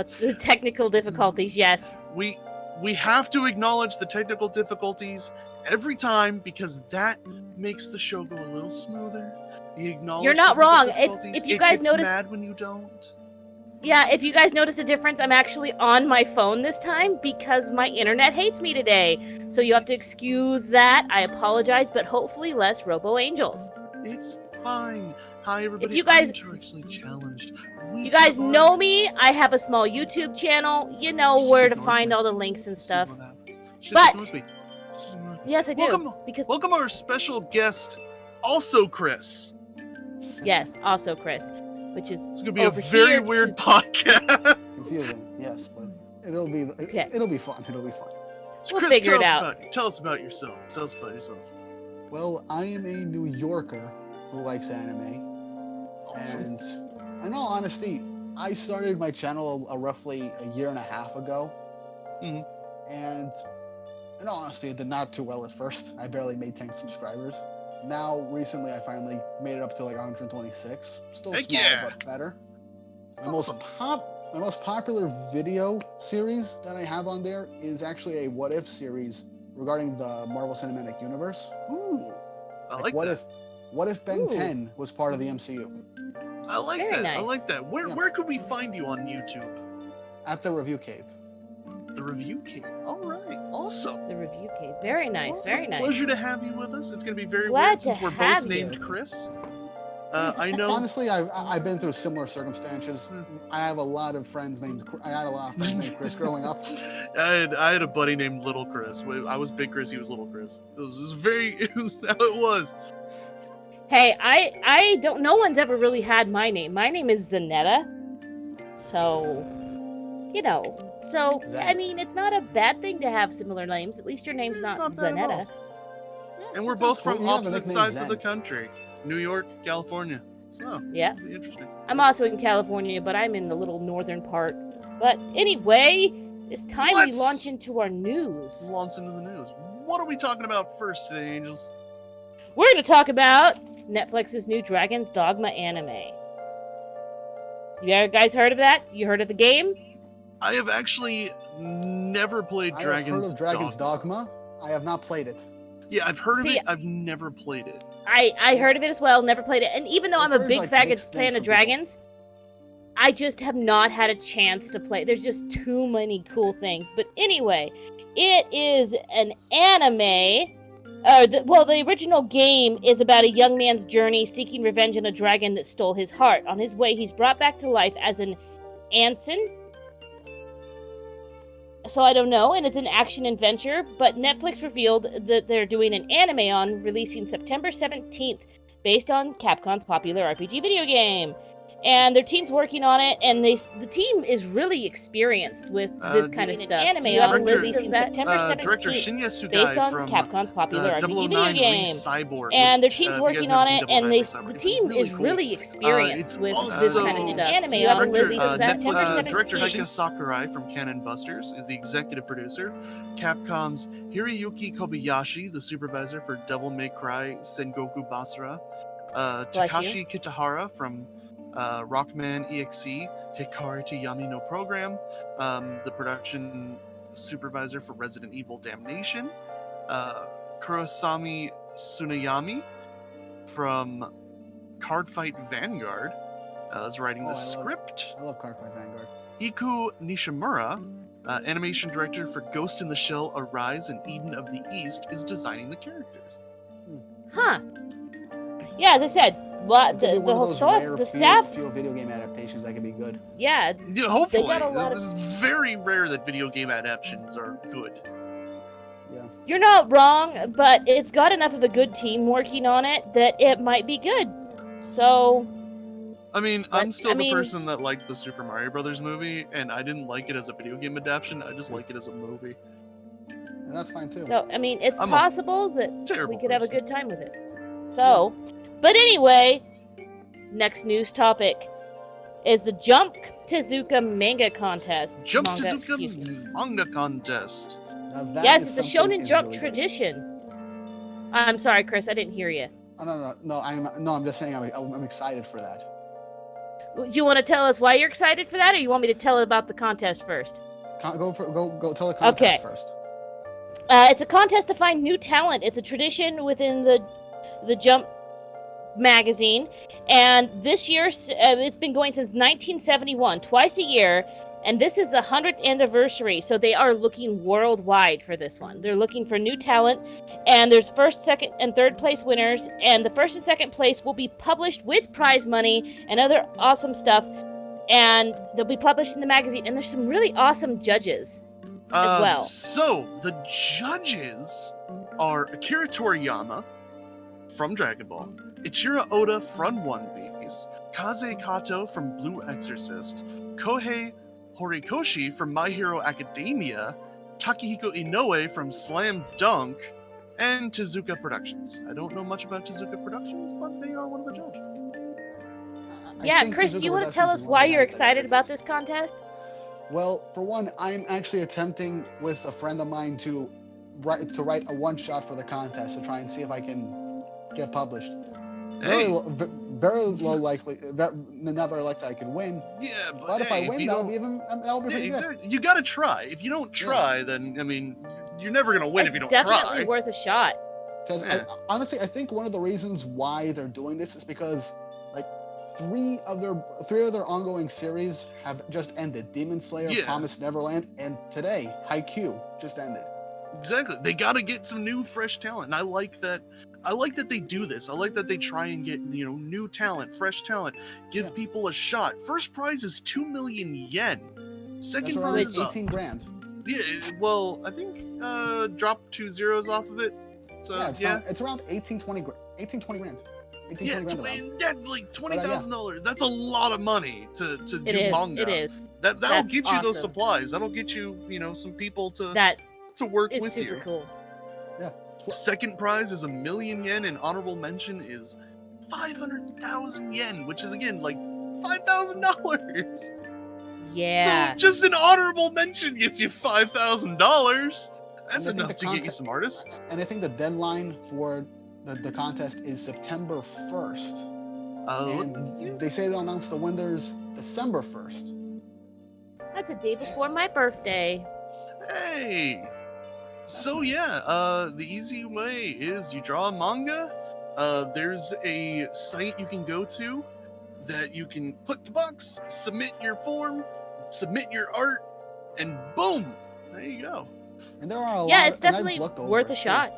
What's the technical difficulties? Yes. We have to acknowledge the technical difficulties every time because that makes the show go a little smoother. You're not wrong. If you guys gets notice, mad when you don't. Yeah, if you guys notice a difference, I'm actually on my phone this time because my internet hates me today. So you have to excuse that. I apologize, but hopefully less Robo Angels. It's fine. Hi, everybody. If you guys, Intellectually challenged. You guys know me. I have a small YouTube channel. You know where to find all the links and stuff. But yes, I do. Welcome our special guest, also Chris. Yes, also Chris. Which is it's gonna be a very weird podcast. Confusing, yes, but it'll be fun. It'll be fun. So Chris, figure it out. Tell us about yourself. Well, I am a New Yorker who likes anime, and in all honesty, I started my channel roughly a year and a half ago, and in all honesty, it did not too well at first. I barely made 10 subscribers. Now, recently, I finally made it up to like 126. Still small, but better. My most popular video series that I have on there is actually a What If series regarding the Marvel Cinematic Universe. Ooh, I like that. What if Ben 10 was part of the MCU? I like that. Nice. I like that. Where could we find you on YouTube? At the Review Cave. The Review Cave. All right. Awesome. The Review Cave. Very nice. Awesome. Very nice. Pleasure to have you with us. It's going to be very weird since we're both named Chris. I know. Honestly, I've been through similar circumstances. I had a lot of friends named Chris growing up. I had a buddy named Little Chris. I was Big Chris. He was Little Chris. It was how it was. Hey, I don't. No one's ever really had my name. My name is Zanetta. So, you know. So, I mean, it's not a bad thing to have similar names. At least your name's not Zanetta. And we're both from opposite sides of the country. New York, California. So, yeah. It'll be interesting. I'm also in California, but I'm in the little northern part. But anyway, it's time we launch into our news. Launch into the news. What are we talking about first today, Angels? We're going to talk about Netflix's new Dragon's Dogma anime. You guys heard of that? You heard of the game? I have actually never played Dragon's Dogma. I have heard of Dragon's Dogma. I have not played it. Yeah, I've heard of it. I've never played it. I heard of it as well, never played it. And even though I'm a big fan of dragons, I just have not had a chance to play. There's just too many cool things. But anyway, it is an anime. The original game is about a young man's journey seeking revenge on a dragon that stole his heart. On his way, he's brought back to life as an Anson. So I don't know, and it's an action adventure, but Netflix revealed that they're doing an anime on releasing September 17th, based on Capcom's popular RPG video game. And their team's working on it, and the team is really experienced with this kind of stuff. Anime on releasing September 17th, Director Shinya Sugai based on from Capcom's popular RPG video game. Cyborg, and their team's working on it, and the team is really experienced with this kind of stuff. Anime on releasing September 17th. Director Heika Sakurai from Cannon Busters is the executive producer. Capcom's Hiroyuki Kobayashi, the supervisor for Devil May Cry Sengoku Basara. Takashi Kitahara from Rockman EXE, Hikari to Yami no Program, the production supervisor for Resident Evil Damnation, Kurosami Tsunayami from Cardfight Vanguard is writing the script. I love Cardfight Vanguard. Iku Nishimura, animation director for Ghost in the Shell Arise and Eden of the East, is designing the characters. Huh. Yeah, as I said, the whole staff. Few video game adaptations that can be good. Yeah. Hopefully. It's very rare that video game adaptations are good. Yeah. You're not wrong, but it's got enough of a good team working on it that it might be good. So. I mean, I'm still the person that liked the Super Mario Brothers movie, and I didn't like it as a video game adaptation. I just like it as a movie. And that's fine too. So, I mean, it's possible that we could have a good time with it. So. Yeah. But anyway, next news topic is the Jump Tezuka manga contest. Manga contest. Yes, it's a Shonen Jump really tradition. I'm sorry, Chris, I didn't hear you. Oh, no. I'm just saying I'm excited for that. Do you want to tell us why you're excited for that, or you want me to tell about the contest first? Go tell the contest first. It's a contest to find new talent. It's a tradition within the Jump magazine, and this year it's been going since 1971, twice a year, and this is the 100th anniversary, so they are looking worldwide for this one. They're looking for new talent, and there's first, second, and third place winners, and the first and second place will be published with prize money and other awesome stuff, and they'll be published in the magazine, and there's some really awesome judges as well. So the judges are Akira Toriyama from Dragon Ball, Ichiro Oda from One Piece, Kaze Kato from Blue Exorcist, Kohei Horikoshi from My Hero Academia, Takehiko Inoue from Slam Dunk, and Tezuka Productions. I don't know much about Tezuka Productions, but they are one of the judges. Yeah, Chris, do you want to tell us why you're excited about this contest? Well, for one, I'm actually attempting with a friend of mine to write a one-shot for the contest to try and see if I can get published. Hey. Very low likely, not very likely I could win. Yeah, but if I win, that'll be pretty exactly. good. You gotta try. If you don't try, then I mean, you're never gonna win if you don't try. It's definitely worth a shot. Because honestly, I think one of the reasons why they're doing this is because like three of their ongoing series have just ended. Demon Slayer, Promised Neverland, and today Haikyuu just ended. Exactly. They got to get some new, fresh talent, and I like that they do this. I like that they try and get new talent, fresh talent, give people a shot. First prize is 2 million yen. Second prize is 18 grand. Yeah. Well, I think drop 2 zeros off of it. So it's around 18-20 grand. 18-20 grand. That's like $20,000. That's a lot of money to do manga. It is. That'll get you those supplies. That'll get you some people to work with you. Super cool. Yeah. Second prize is 1 million yen, and honorable mention is 500,000 yen, which is again like $5,000. Yeah. So just an honorable mention gets you $5,000. That's enough to get you some artists. And I think the deadline for the contest is September 1st. Oh. And they say they'll announce the winners December 1st. That's a day before my birthday. Hey. So the easy way is you draw a manga. There's a site you can go to that you can click the box, submit your form, submit your art, and boom, there you go. And there are it's definitely worth a shot.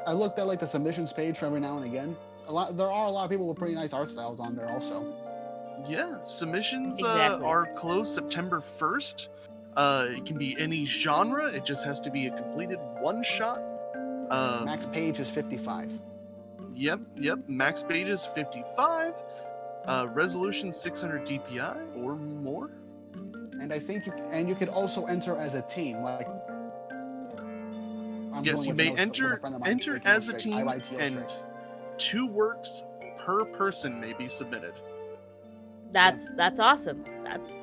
I looked at like the submissions page for every now and again. There are a lot of people with pretty nice art styles on there also. Yeah, submissions are closed September 1st. It can be any genre. It just has to be a completed one shot. Max page is 55. Yep. Max page is 55. Resolution 600 DPI or more. And I think you could also enter as a team. Like you may enter as a team, and 2 works per person may be submitted. That's awesome.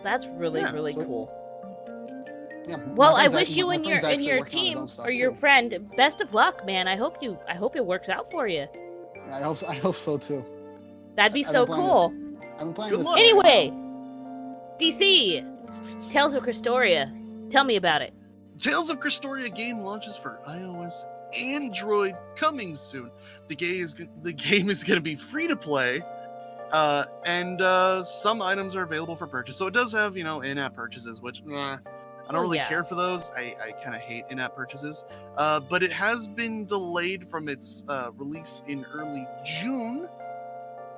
That's really cool. Yeah, well, I wish you and your team or your friend best of luck, man. I hope it works out for you. Yeah, I hope so too. That'd be so cool. I'm playing this. Anyway, DC, Tales of Krystoria. Tell me about it. Tales of Krystoria game launches for iOS, Android coming soon. The game is going to be free to play, and some items are available for purchase. So it does have in-app purchases, which I don't really care for those. I kind of hate in-app purchases. But it has been delayed from its release in early June.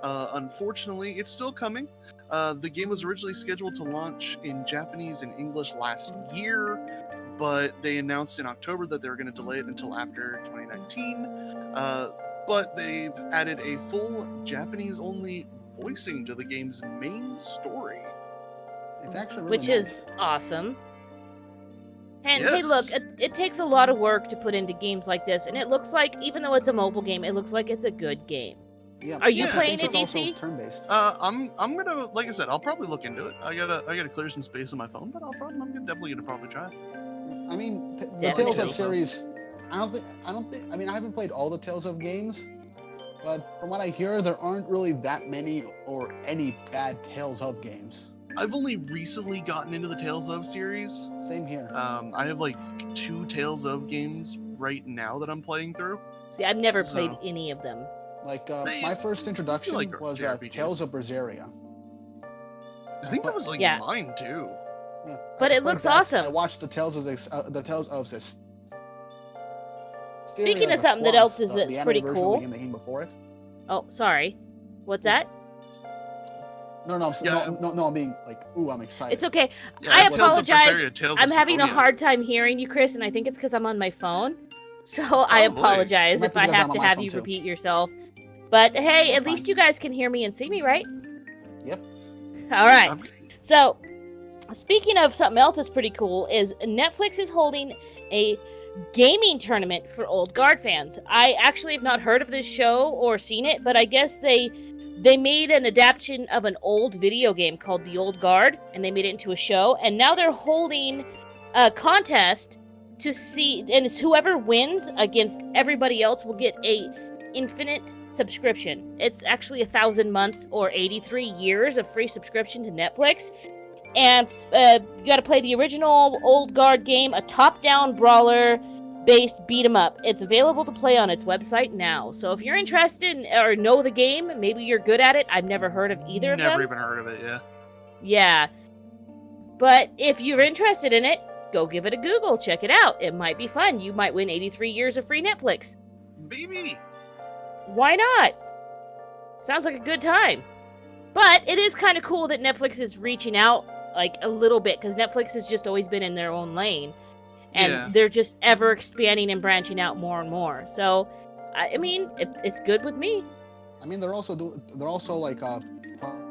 Unfortunately, it's still coming. The game was originally scheduled to launch in Japanese and English last year, but they announced in October that they were going to delay it until after 2019. But they've added a full Japanese-only voicing to the game's main story. It's actually really Which is awesome. And hey, look, it takes a lot of work to put into games like this, and it looks like, even though it's a mobile game, it looks like it's a good game. Yeah. Are you playing it, DC? Also turn-based. I'm gonna, like I said, I'll probably look into it. I gotta clear some space on my phone, but I'm definitely gonna try it. I mean, the Tales of series. I mean, I haven't played all the Tales of games, But from what I hear, there aren't really that many or any bad Tales of games. I've only recently gotten into the Tales of series. Same here. I have like 2 Tales of games right now that I'm playing through. See, I've never played any of them. Like my first introduction was Tales of Berseria. I think that was like mine too. Yeah. But it looks awesome. I watched the Tales of Systeria. Speaking of something that else is pretty cool. The game before it. Oh, sorry. What's that? No, I'm being like, ooh, I'm excited. It's okay. Yeah, I apologize. I'm having a hard time hearing you, Chris, and I think it's because I'm on my phone. So I apologize if I have to have you repeat yourself. But hey, at least you guys can hear me and see me, right? Yep. All right. So, speaking of something else that's pretty cool, is Netflix is holding a gaming tournament for Old Guard fans. I actually have not heard of this show or seen it, but I guess they made an adaptation of an old video game called The Old Guard, and they made it into a show, and now they're holding a contest to see, and it's whoever wins against everybody else will get a infinite subscription. It's actually 1,000 months or 83 years of free subscription to Netflix. And you got to play the original Old Guard game, a top-down brawler-based beat-em-up. It's available to play on its website now. So if you're interested or know the game, maybe you're good at it. I've never heard of either of them. Never even heard of it, yeah. Yeah. But if you're interested in it, go give it a Google. Check it out. It might be fun. You might win 83 years of free Netflix. Baby! Why not? Sounds like a good time. But it is kind of cool that Netflix is reaching out like a little bit, because Netflix has just always been in their own lane. And they're just ever expanding and branching out more and more. So, I mean, it's good with me. I mean, they're also like planning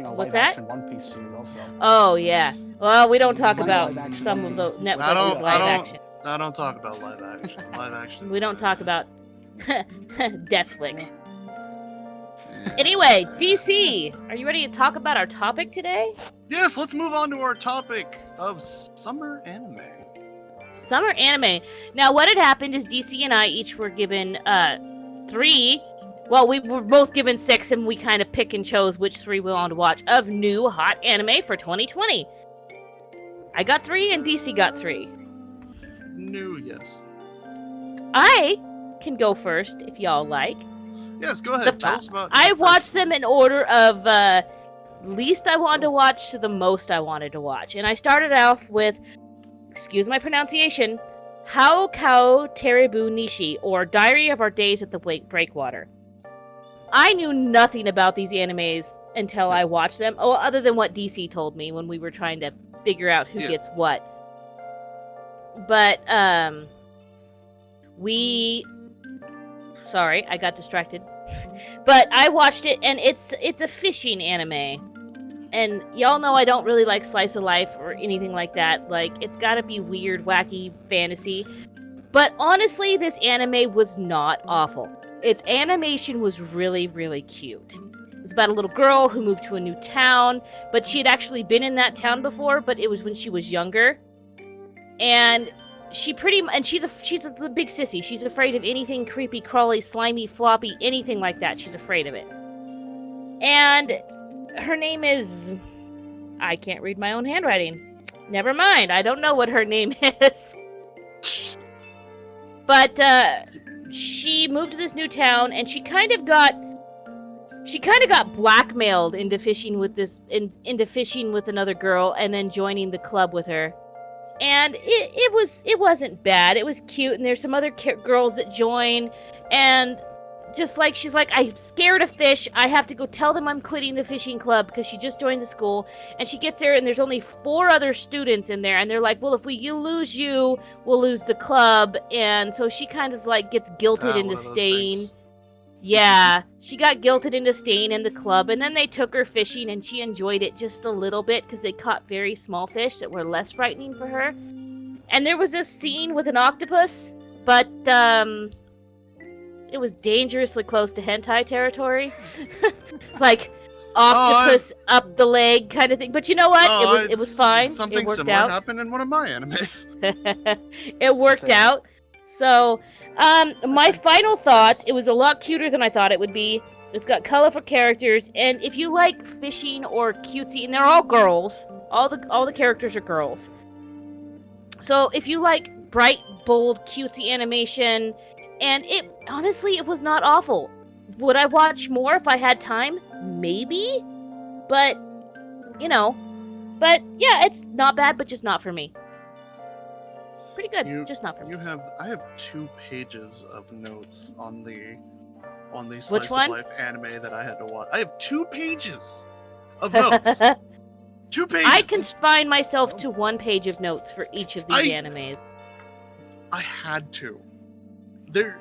a What's live-action One Piece series also. Oh, yeah. Well, we don't talk about some of the Netflix live action. I don't talk about live action. We don't talk about Deathflix. Anyway, DC, are you ready to talk about our topic today? Yes, let's move on to our topic of summer anime. Summer anime. Now, what had happened is DC and I each were given 3. Well, we were both given 6, and we kind of pick and chose which 3 we wanted to watch of new hot anime for 2020. I got 3, and DC got 3. New, yes. I can go first if y'all like. Yes, go ahead. Tell us about. I watched them in order of least I wanted to watch to the most I wanted to watch, and I started off with, excuse my pronunciation, Haokao Terebu Nishi, or Diary of Our Days at the Breakwater. I knew nothing about these animes until I watched them, other than what DC told me when we were trying to figure out who gets what. But sorry, I got distracted. But I watched it, and it's a fishing anime. And y'all know I don't really like slice of life or anything like that. Like, it's gotta be weird, wacky fantasy. But honestly, this anime was not awful. Its animation was really, really cute. It was about a little girl who moved to a new town, but she had actually been in that town before, but it was when she was younger. And she's the big sissy. She's afraid of anything creepy, crawly, slimy, floppy, anything like that. She's afraid of it. And her name is... I can't read my own handwriting. Never mind. I don't know what her name is. But she moved to this new town, and she kind of got blackmailed into fishing with another girl, and then joining the club with her. And it wasn't bad. It was cute, and there's some other girls that join, and just like she's like, I'm scared of fish. I have to go tell them I'm quitting the fishing club because she just joined the school. And she gets there, and there's only 4 other students in there, and they're like, well, if you lose you, we'll lose the club. And so she kind of like gets guilted into staying. Yeah, she got guilted into staying in the club, and then they took her fishing, and she enjoyed it just a little bit because they caught very small fish that were less frightening for her. And there was this scene with an octopus, but it was dangerously close to hentai territory. Like, octopus up the leg kind of thing. But you know what? It was fine. Something it worked similar out. happened in one of my animes. It worked out. So... My final thought, it was a lot cuter than I thought it would be. It's got colorful characters, and if you like fishing or cutesy, and they're all girls, all the characters are girls. So if you like bright, bold, cutesy animation, and honestly, it was not awful. Would I watch more if I had time? Maybe, but yeah, it's not bad, but just not for me. Pretty good, just not for me. I have 2 pages of notes on the slice Which one? of life anime that I had to watch. I have 2 pages of notes. 2 pages. I confine myself to 1 page of notes for each of these animes. I had to. There's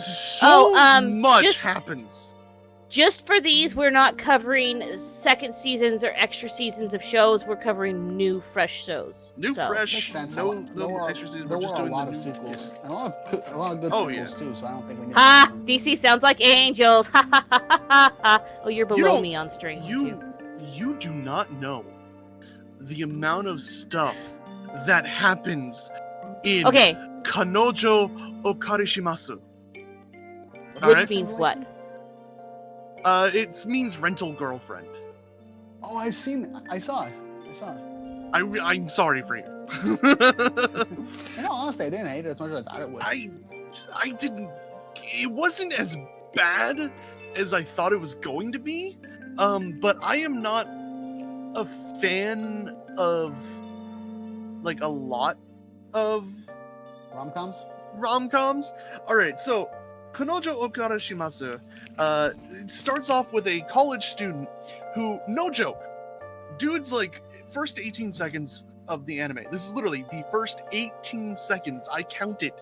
so much happens. Just for these, we're not covering second seasons or extra seasons of shows. We're covering new, fresh shows. Fresh. Makes sense. No extra seasons. There were a lot of sequels. And a lot of good sequels, too, so I don't think we need to DC sounds like angels. Ha ha ha ha ha. Oh, you're below me on strings. You do not know the amount of stuff that happens in Kanojo Okarishimasu. Which means what? It means rental girlfriend. Oh, I saw it. I'm sorry for you. Honestly, I didn't hate it as much as I thought it would. I didn't. It wasn't as bad as I thought it was going to be. But I am not a fan of like a lot of rom-coms. All right, so Kanojo Okarishimasu starts off with a college student who, no joke, dude's like first 18 seconds of the anime. This is literally the first 18 seconds. I counted.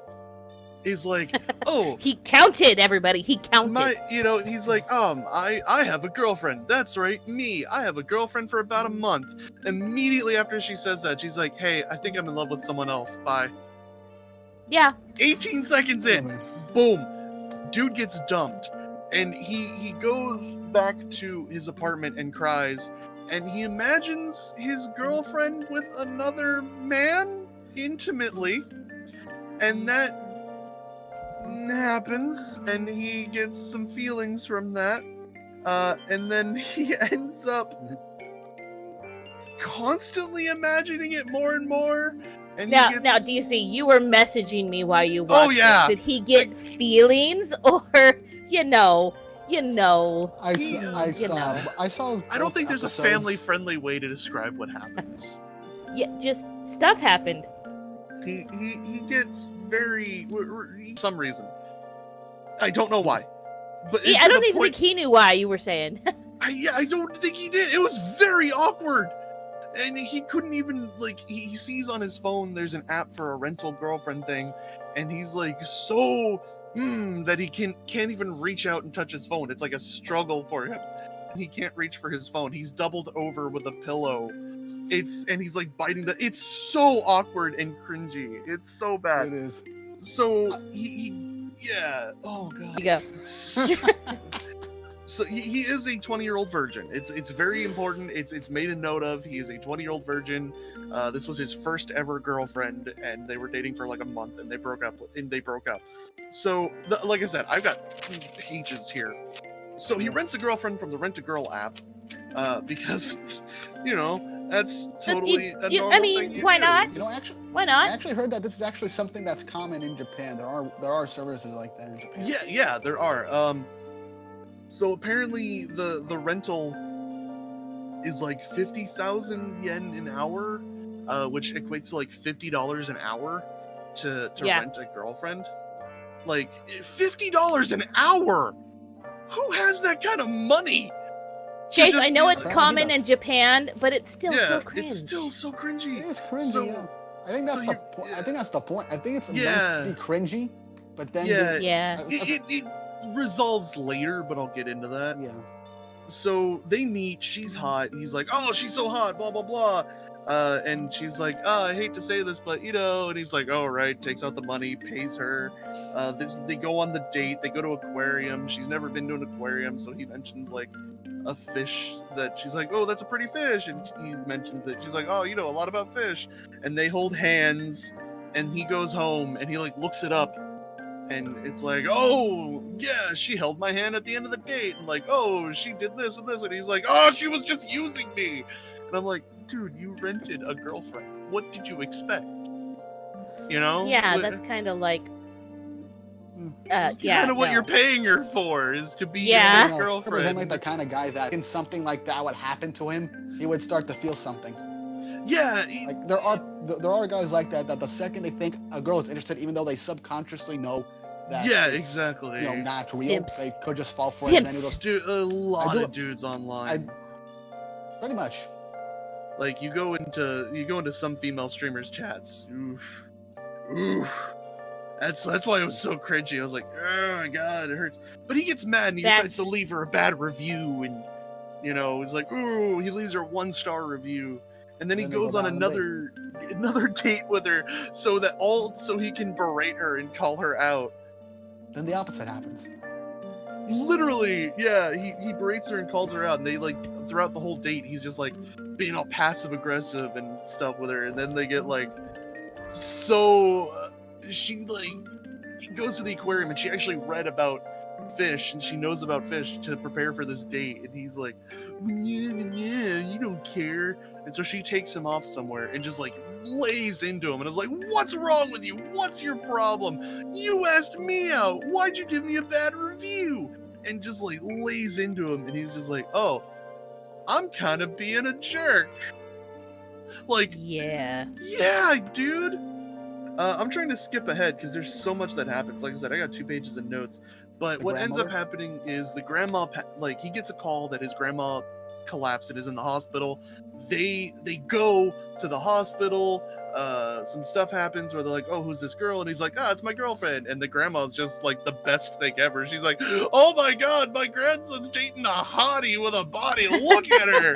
Is like, oh, he counted, everybody. He counted. He's like, I have a girlfriend. That's right, me. I have a girlfriend for about a month. Immediately after she says that, she's like, hey, I think I'm in love with someone else. Bye. Yeah. 18 seconds in, boom, dude gets dumped, and he goes back to his apartment and cries, and he imagines his girlfriend with another man intimately, and that happens, and he gets some feelings from that, and then he ends up constantly imagining it more and more. And now, DC, you were messaging me while you watched. Oh yeah. Did he get feelings, or I saw. I don't think there's a family-friendly way to describe what happens. Yeah, just stuff happened. He gets very, for some reason. I don't know why. But I don't even think he knew why, you were saying. I don't think he did. It was very awkward. And he couldn't even, he sees on his phone there's an app for a rental girlfriend thing, and he's like so that he can't even reach out and touch his phone. It's like a struggle for him. He can't reach for his phone. He's doubled over with a pillow. And he's like biting it's so awkward and cringy. It's so bad. It is. So yeah. Oh god. You go. So he is a 20-year-old virgin. It's very important. It's made a note of. He is a 20-year-old virgin. This was his first ever girlfriend, and they were dating for like a month, and they broke up. So, like I said, I've got 2 pages here. So he rents a girlfriend from the Rent-A-Girl app, because that's totally a normal thing. Why not? Why not? I actually heard that this is actually something that's common in Japan. There are services like that in Japan. Yeah, there are. So apparently the rental is like 50,000 yen an hour, which equates to like $50 an hour to rent a girlfriend. Like $50 an hour. Who has that kind of money? Chase, I know it's common in Japan, but it's still so cringe. It's still so cringy. It is cringy. Yeah. I think that's the point. I think that's the point. I think it's meant to be cringy, but then it resolves later, but I'll get into that. Yeah. So they meet, she's hot, he's like, oh, she's so hot, blah blah blah. And she's like, oh, I hate to say this, but and he's like, oh right, takes out the money, pays her. They go on the date, they go to aquarium. She's never been to an aquarium, so he mentions like a fish that she's like, oh, that's a pretty fish, and he mentions it. She's like, oh, you know a lot about fish. And they hold hands, And he goes home and he like looks it up, and it's like, oh yeah, she held my hand at the end of the date, and like, oh, she did this and this, and he's like, oh, she was just using me. And I'm like, dude, you rented a girlfriend. What did you expect? You know? Yeah, that's kind of like. Kind of what you're paying her for, is to be your girlfriend. Represent like the kind of guy that, in something like that would happen to him, he would start to feel something. Yeah. Like there are guys like that the second they think a girl is interested, even though they subconsciously know that. Yeah, exactly. Not real. Simps. They could just fall for it. And then it'll, dude, a lot of dudes online. Pretty much. Like you go into some female streamers' chats. Oof. That's why it was so cringy. I was like, oh my god, it hurts. But he gets mad and he decides to leave her a bad review, and he's like, ooh, he leaves her 1-star review, and then he goes on another date with her so he can berate her and call her out. Then the opposite happens. Literally, yeah, he berates her and calls her out, and they like throughout the whole date he's just like being all passive aggressive and stuff with her, and then they get like she goes to the aquarium and she actually read about fish and she knows about fish to prepare for this date, and he's like, yeah, you don't care. And so she takes him off somewhere and just like lays into him, and is like, what's wrong with you? What's your problem? You asked me out. Why'd you give me a bad review? And just like lays into him, and he's just like, oh, I'm kind of being a jerk. Like, yeah, dude. I'm trying to skip ahead because there's so much that happens. Like I said, I got 2 pages of notes. But what ends up happening is the grandma, he gets a call that his grandma collapsed and is in the hospital. They go to the hospital. Some stuff happens where they're like, oh, who's this girl? And he's like, it's my girlfriend. And the grandma's just like the best thing ever. She's like, oh my god, my grandson's dating a hottie with a body. Look at her.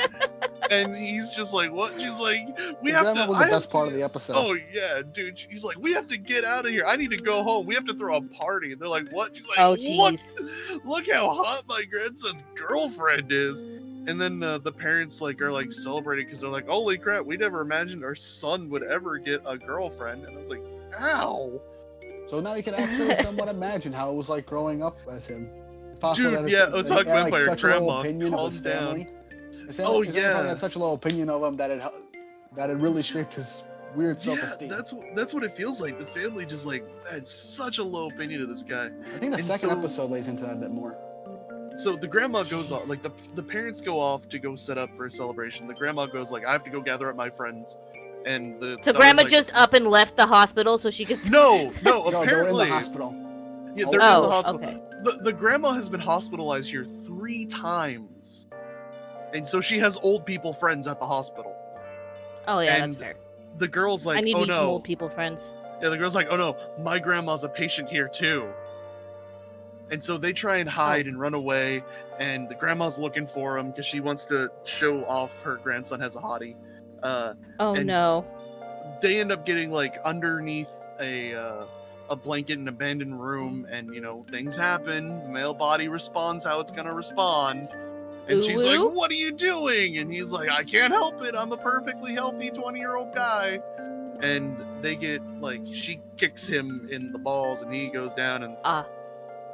And he's just like, what? She's like, Grandma was the best part of the episode. Oh yeah, dude. She's like, we have to get out of here. I need to go home. We have to throw a party. And they're like, what? She's like, look how hot my grandson's girlfriend is. And then the parents are celebrating because they're like, holy crap, we never imagined our son would ever get a girlfriend. And I was like, ow. So now you can actually somewhat imagine how it was like growing up as him. It's possible that Otaku Vampire such grandma, a low opinion of his family. His family had such a low opinion of him that it really shaped his weird self-esteem. That's what it feels like. The family just had such a low opinion of this guy. I think the second episode lays into that a bit more. So the grandma goes off, the parents go off to go set up for a celebration. The grandma goes I have to go gather up my friends. And so grandma just up and left the hospital so she could... No, apparently... No, they're in the hospital. Yeah, they're in the hospital. Okay. The grandma has been hospitalized here 3 times. And so she has old people friends at the hospital. Oh yeah, that's fair. The girl's like, I need oh some no. old people friends. Yeah, the girl's like, oh no, my grandma's a patient here too. And so they try and hide and run away, and the grandma's looking for him because she wants to show off her grandson has a hottie. No. They end up getting underneath a blanket in an abandoned room, and things happen. The male body responds how it's gonna respond. And she's like, what are you doing? And he's like, I can't help it. I'm a perfectly healthy 20-year-old guy. And they get she kicks him in the balls, and he goes down, and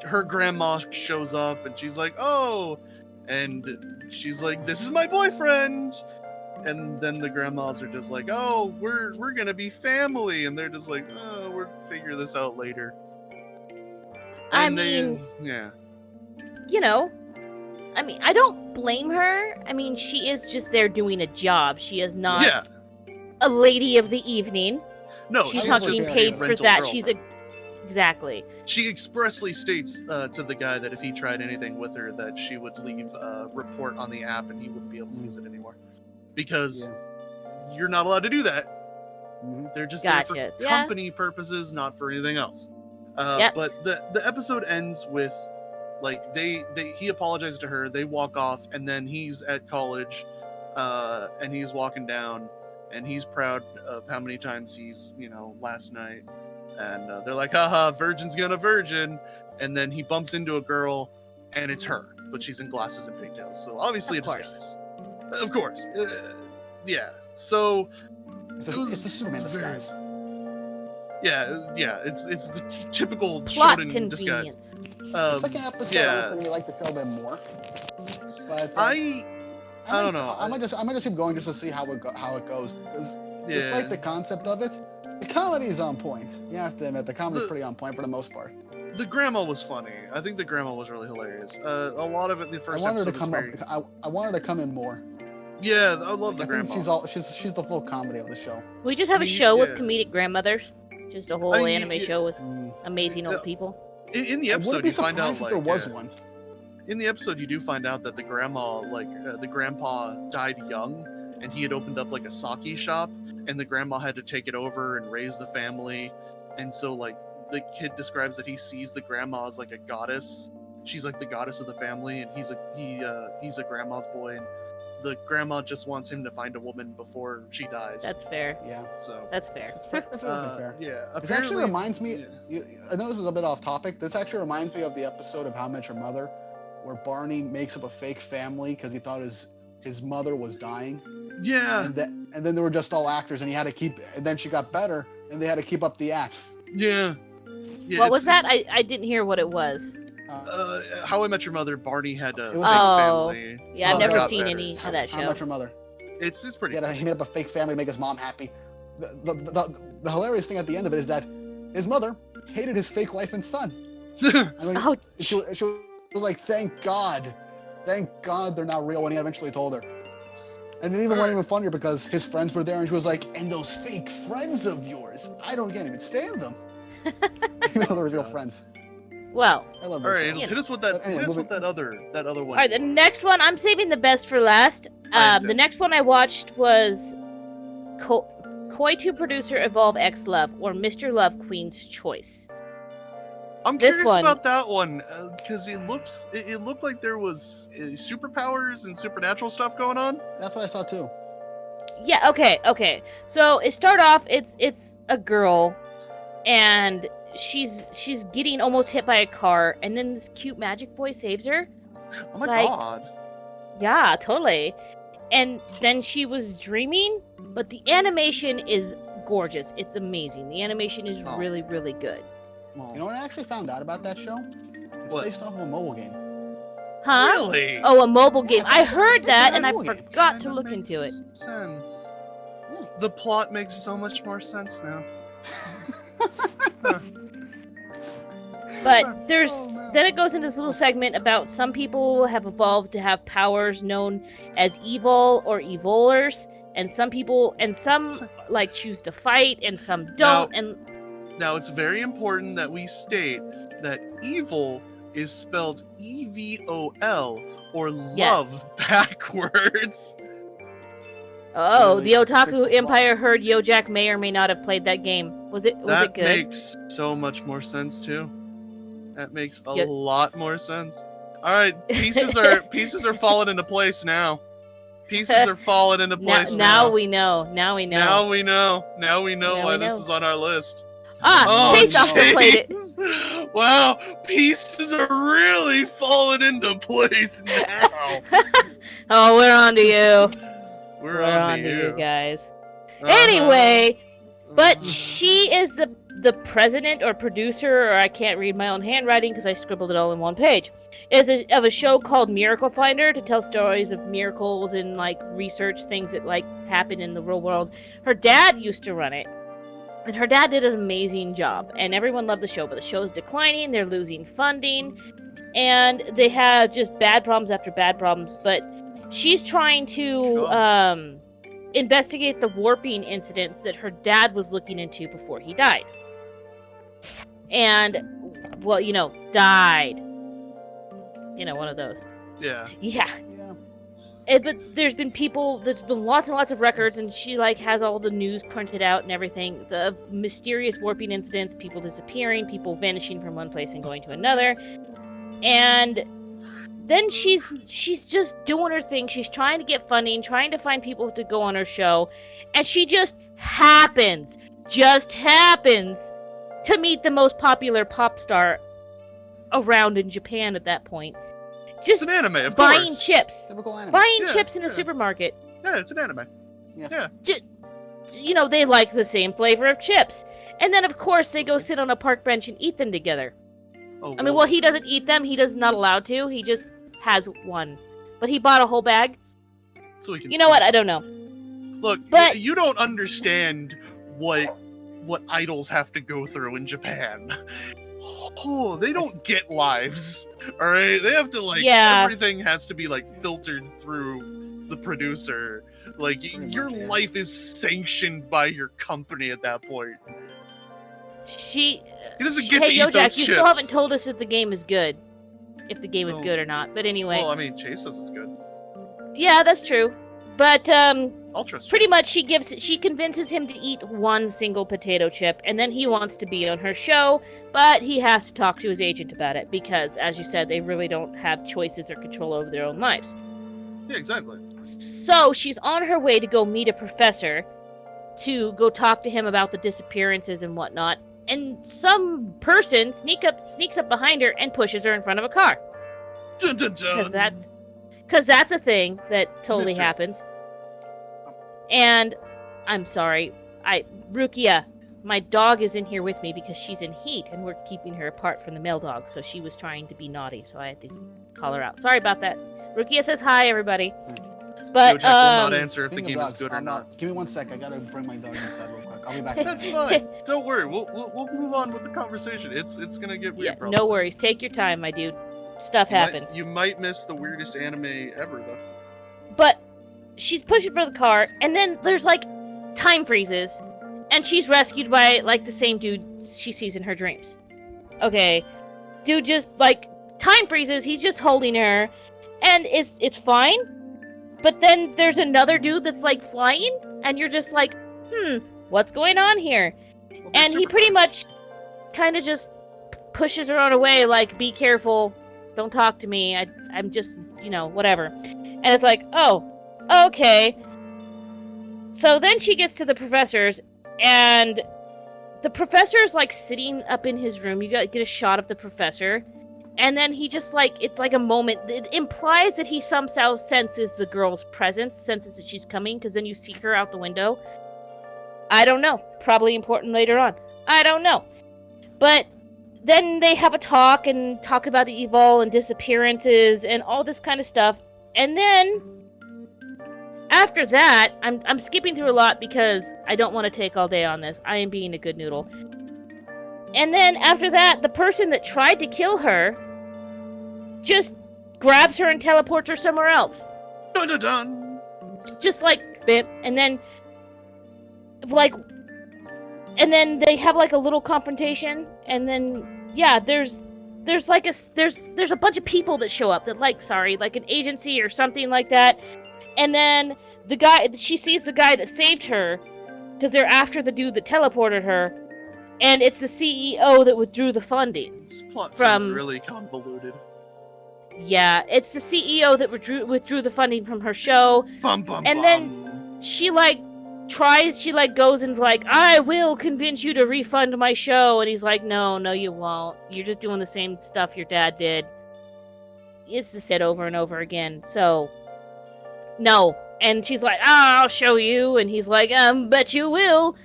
her grandma shows up, and she's like, oh, and she's like, this is my boyfriend. And then the grandmas are just like, oh, we're gonna be family, and they're just like, oh, we'll figure this out later. I mean, I don't blame her. I mean, she is just there doing a job. She is not a lady of the evening. No, she's not getting paid for that. Girlfriend. She's exactly. She expressly states to the guy that if he tried anything with her, that she would leave a report on the app and he wouldn't be able to use it anymore. Because you're not allowed to do that. Mm-hmm. They're just there for company purposes, not for anything else. But the episode ends with he apologizes to her, they walk off, and then he's at college, and he's walking down, and he's proud of how many times he's, last night. And they're like, haha, virgin's gonna virgin. And then he bumps into a girl, and it's her, but she's in glasses and pigtails. So obviously a disguise. Of course. Yeah. So it's a Superman disguise. Yeah. It's the typical Plot shonen convenience. disguise. The second episode, I really like the show a bit more. But I don't know. I might just keep going just to see how it goes. Because despite the concept of it, the comedy is on point. You have to admit, the comedy's pretty on point for the most part. The grandma was funny. I think the grandma was really hilarious. A lot of it in the first episode was very... I want her to come in more. Yeah, I love the grandma. She's the full comedy of the show. We just have a show with comedic grandmothers. Just a whole anime show with amazing old people. In the episode, you find out there was one. In the episode, you do find out that the grandma, the grandpa died young, and he had opened up like a sake shop, and the grandma had to take it over and raise the family, and so like the kid describes that he sees the grandma as like a goddess. She's like the goddess of the family, and he's a grandma's boy, and the grandma just wants him to find a woman before she dies. That's fair. Yeah. So that's fair. That's fair. Yeah. This actually reminds me. I know this is a bit off topic. This actually reminds me of the episode of How I Met Your Mother, where Barney makes up a fake family because he thought his mother was dying. Yeah. And then they were just all actors, and he had to keep. And then she got better, and they had to keep up the act. Yeah. What was that? I didn't hear what it was. How I Met Your Mother, Barney had a fake family. Yeah, I've never seen any of that show. How I Met Your Mother. It's pretty. Yeah, he made up a fake family to make his mom happy. The hilarious thing at the end of it is that his mother hated his fake wife and son. She was like, thank God they're not real, when he eventually told her. And it even went even funnier because his friends were there, and she was like, and those fake friends of yours, I can't even stand them. Even though they were real friends. Well, I love all right, Angels, hit us with that. Anyway, hit us with that other one. All right, the next one, I'm saving the best for last. The next one I watched was Koi2 producer Evolve X Love, or Mr. Love Queen's Choice. I'm curious about that one because it looked like there was superpowers and supernatural stuff going on. That's what I saw too. Yeah. Okay. So it started off. It's a girl, and she's getting almost hit by a car, and then this cute magic boy saves her. Oh my god. Yeah, totally. And then she was dreaming, but the animation is gorgeous. It's amazing. The animation is really, really good. You know what I actually found out about that show? It's based off of a mobile game. Huh? Really? Oh, a mobile game. I heard that, and I forgot to look into it. Sense. The plot makes so much more sense now. But then it goes into this little segment about some people have evolved to have powers known as evil or evolers, and some like choose to fight, and some don't. Now it's very important that we state that evil is spelled EVOL, or love backwards. Oh, the Otaku Empire heard Yojack may or may not have played that game. Was it good? That makes so much more sense too. That makes a lot more sense. All right, pieces are falling into place now. Pieces are falling into place now. Now we know. Now we know why this is on our list. Chase also played it. Wow, pieces are really falling into place now. Oh, we're on to you. We're on to you guys. Anyway, but she is the president or producer, or I can't read my own handwriting because I scribbled it all in one page, of a show called Miracle Finder, to tell stories of miracles and like research things that like happen in the real world. Her dad used to run it, and her dad did an amazing job, and everyone loved the show, but the show is declining, they're losing funding, and they have just bad problems after bad problems. But she's trying to investigate the warping incidents that her dad was looking into before he died. And, well, died. One of those. Yeah. But there's been lots and lots of records, and she has all the news printed out and everything. The mysterious warping incidents, people disappearing, people vanishing from one place and going to another. And then she's just doing her thing. She's trying to get funding, trying to find people to go on her show, and she just happens to meet the most popular pop star around in Japan at that point. Just it's an anime, of buying course. Chips. Typical anime. Buying chips in a supermarket. Yeah, it's an anime. Yeah. They like the same flavor of chips. And then, of course, they go sit on a park bench and eat them together. Oh, I mean, well, he doesn't eat them. He does not allowed to. He just has one. But he bought a whole bag. So he can. You know what? I don't know. Look, but you don't understand what idols have to go through in Japan. Oh, they don't get lives. All right, they have to everything has to be filtered through the producer. Your life is sanctioned by your company at that point. He doesn't get to eat those Jack, chips. You still haven't told us if the game is good. If the game is good or not. But anyway. Well, I mean, Chase says it's good. Yeah, that's true. But I'll trust pretty Chase. much she convinces him to eat one single potato chip, and then he wants to be on her show, but he has to talk to his agent about it because, as you said, they really don't have choices or control over their own lives. Yeah, exactly. So she's on her way to go meet a professor to go talk to him about the disappearances and whatnot, and some person sneaks up behind her and pushes her in front of a car. Dun, dun, dun. Because that's a thing that totally Mystery. happens. And I'm sorry, Rukia, my dog is in here with me because she's in heat and we're keeping her apart from the male dog. So she was trying to be naughty, so I had to call her out. Sorry about that. Rukia says hi, everybody. But Jack will not answer if the game is good or not. Give me 1 sec. I gotta bring my dog inside real quick. I'll be back. That's fine. Don't worry. We'll move on with the conversation. It's gonna get weird. Yeah, no worries. Take your time, my dude. Stuff happens. You might miss the weirdest anime ever, though. But she's pushing for the car, and then there's time freezes, and she's rescued by the same dude she sees in her dreams. Okay, dude just time freezes. He's just holding her, and it's fine. But then there's another dude that's flying, and you're just what's going on here? Well, and he pretty much kind of just pushes her on away, be careful, don't talk to me. I'm just whatever. And it's oh. Okay. So then she gets to the professor's, and the professor's sitting up in his room. You get a shot of the professor, and then he just it's a moment. It implies that he somehow senses the girl's presence, senses that she's coming, because then you see her out the window. I don't know. Probably important later on. I don't know. But then they have a talk and talk about the evil and disappearances and all this kind of stuff, and then after that, I'm skipping through a lot because I don't want to take all day on this. I am being a good noodle. And then after that, the person that tried to kill her just grabs her and teleports her somewhere else. Dun dun dun. Just bam, and then and then they have a little confrontation, and then there's a bunch of people that show up that an agency or something like that. And then she sees the guy that saved her, because they're after the dude that teleported her, and it's the CEO that withdrew the funding. This plot sounds really convoluted. Yeah, it's the CEO that withdrew the funding from her show. Bum, bum, and bum. Then she goes and's I will convince you to refund my show, and he's no, you won't. You're just doing the same stuff your dad did. It's the shit over and over again. So no. And she's I'll show you. And he's bet you will.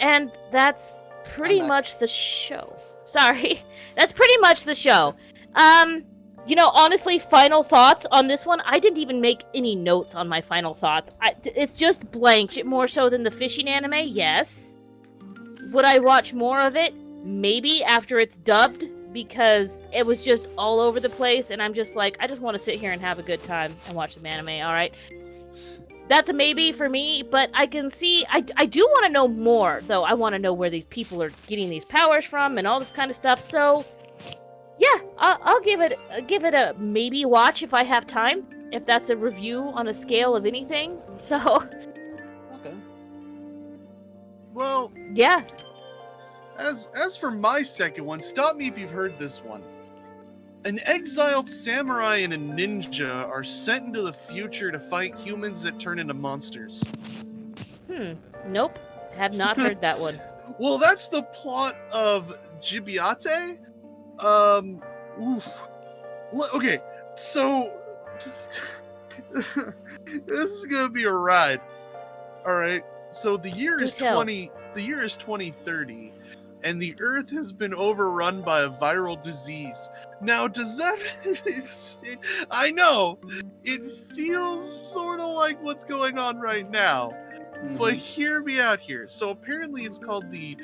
And that's pretty much the show. Sorry. That's pretty much the show. Honestly, final thoughts on this one. I didn't even make any notes on my final thoughts. It's just blank. More so than the fishing anime, yes. Would I watch more of it? Maybe after it's dubbed, because it was just all over the place, and I'm just I just want to sit here and have a good time and watch some anime, alright? That's a maybe for me, but I can see, I do want to know more, though. I want to know where these people are getting these powers from and all this kind of stuff, so yeah, I'll give it a maybe watch if I have time, if that's a review on a scale of anything, so... Okay. Well... Yeah. As for my second one, stop me if you've heard this one. An exiled samurai and a ninja are sent into the future to fight humans that turn into monsters. Nope. Have not heard that one. Well, that's the plot of Jibiate. Okay, so this is gonna be a ride. All right. So the year is the year is 2030, and the Earth has been overrun by a viral disease. Now, does that... I know, it feels sort of like what's going on right now. But hear me out here. So apparently it's called the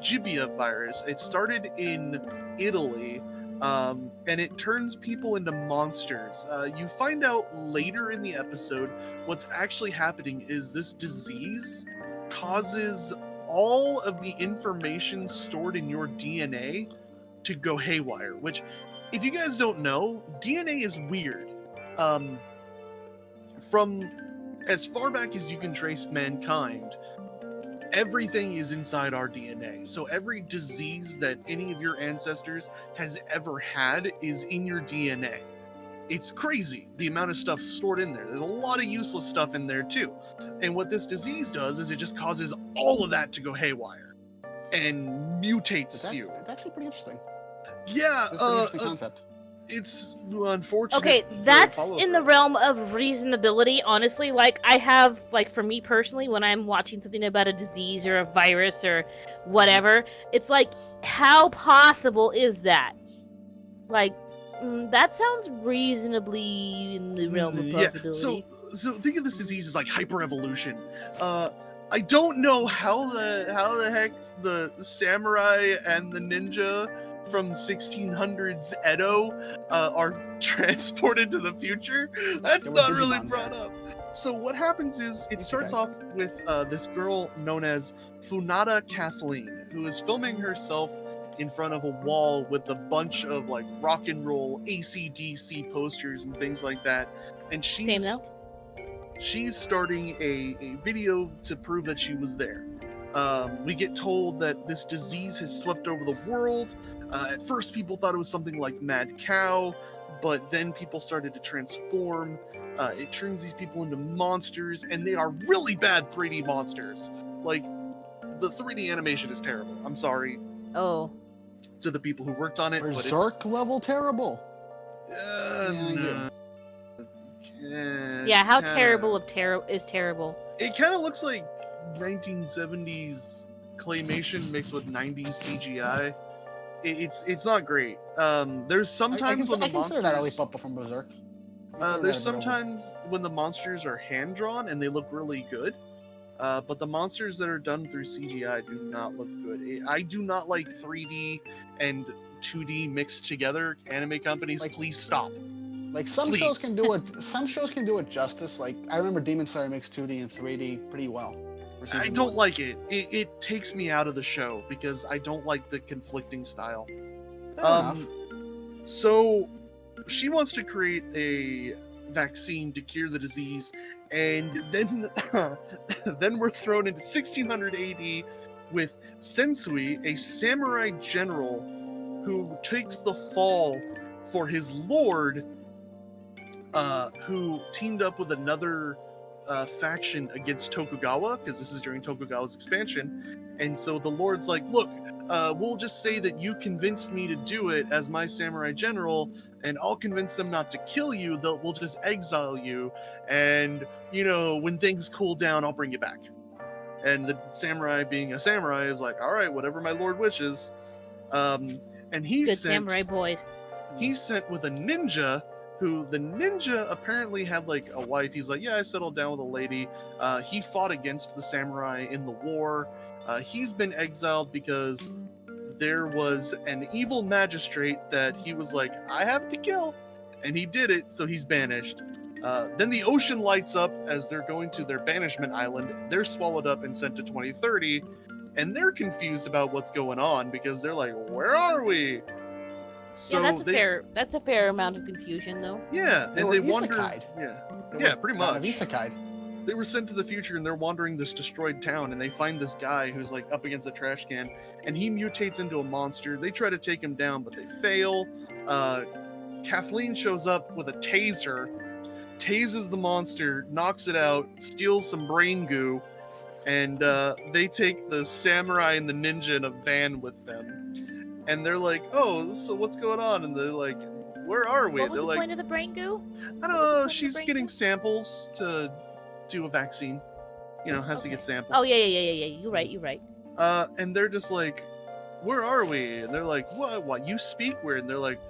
Gibbia virus. It started in Italy, and it turns people into monsters. You find out later in the episode what's actually happening is this disease causes all of the information stored in your DNA to go haywire, which, if you guys don't know, DNA is weird. From as far back as you can trace mankind, everything is inside our DNA. So every disease that any of your ancestors has ever had is in your DNA. It's crazy, the amount of stuff stored in there. There's a lot of useless stuff in there too. And what this disease does is it just causes all of that to go haywire and mutates you. It's actually pretty interesting. Yeah, it's a pretty interesting concept. It's unfortunate. Okay, that's in the realm of reasonability, honestly. Like, I have, like, for me personally, when I'm watching something about a disease or a virus or whatever, it's like, how possible is that? Like, that sounds reasonably in the realm of possibility. Yeah, so think of this disease as like hyper-evolution. I don't know how the heck the samurai and the ninja from 1600s Edo are transported to the future. That's not really brought up. So what happens is it starts off with this girl known as Funada Kathleen, who is filming herself in front of a wall with a bunch of like rock and roll AC/DC posters and things like that. And she's starting a video to prove that she was there. We get told that this disease has swept over the world. At first, people thought it was something like mad cow, but then people started to transform. It turns these people into monsters, and they are really bad 3D monsters. Like, the 3D animation is terrible. I'm sorry. Oh. To the people who worked on it. Berserk level terrible. How terrible is terrible? It kind of looks like 1970s claymation mixed with 90s CGI. It's not great. There's sometimes when the monsters... that Ali Papa from Berserk. There's sometimes when the monsters are hand-drawn and they look really good. But the monsters that are done through CGI do not look good. I do not like 3D and 2D mixed together. Anime companies, please stop. Like some shows can do it. Some shows can do it justice. Like I remember Demon Slayer mixed 2D and 3D pretty well. I don't like it. It takes me out of the show because I don't like the conflicting style. So she wants to create a vaccine to cure the disease, and then then we're thrown into 1600 AD with Sensui, a samurai general who takes the fall for his lord, who teamed up with another faction against Tokugawa, because this is during Tokugawa's expansion. And so the lord's like, look, we'll just say that you convinced me to do it as my samurai general, and I'll convince them not to kill you. We'll just exile you, and when things cool down, I'll bring you back. And the samurai, being a samurai, is like, all right, whatever my lord wishes. And he's good samurai boys. He's sent with a ninja, who the ninja apparently had like a wife. He's like, yeah, I settled down with a lady. He fought against the samurai in the war. He's been exiled because there was an evil magistrate that he was like, I have to kill. And he did it, so he's banished. Then the ocean lights up as they're going to their banishment island. They're swallowed up and sent to 2030. And they're confused about what's going on because they're like, where are we? So that's a fair amount of confusion, though. Yeah, and they wonder. Yeah, pretty much. Isekai. They were sent to the future, and they're wandering this destroyed town, and they find this guy who's like up against a trash can, and he mutates into a monster. They try to take him down, but they fail. Kathleen shows up with a taser, tases the monster, knocks it out, steals some brain goo, and they take the samurai and the ninja in a van with them. And they're like, oh, so what's going on? And they're like, where are we? What was the point of the brain goo? I don't know. She's getting samples to do a vaccine. has to get samples. Oh yeah. You're right. And they're just like, where are we? And they're like, what? You speak weird? And they're like,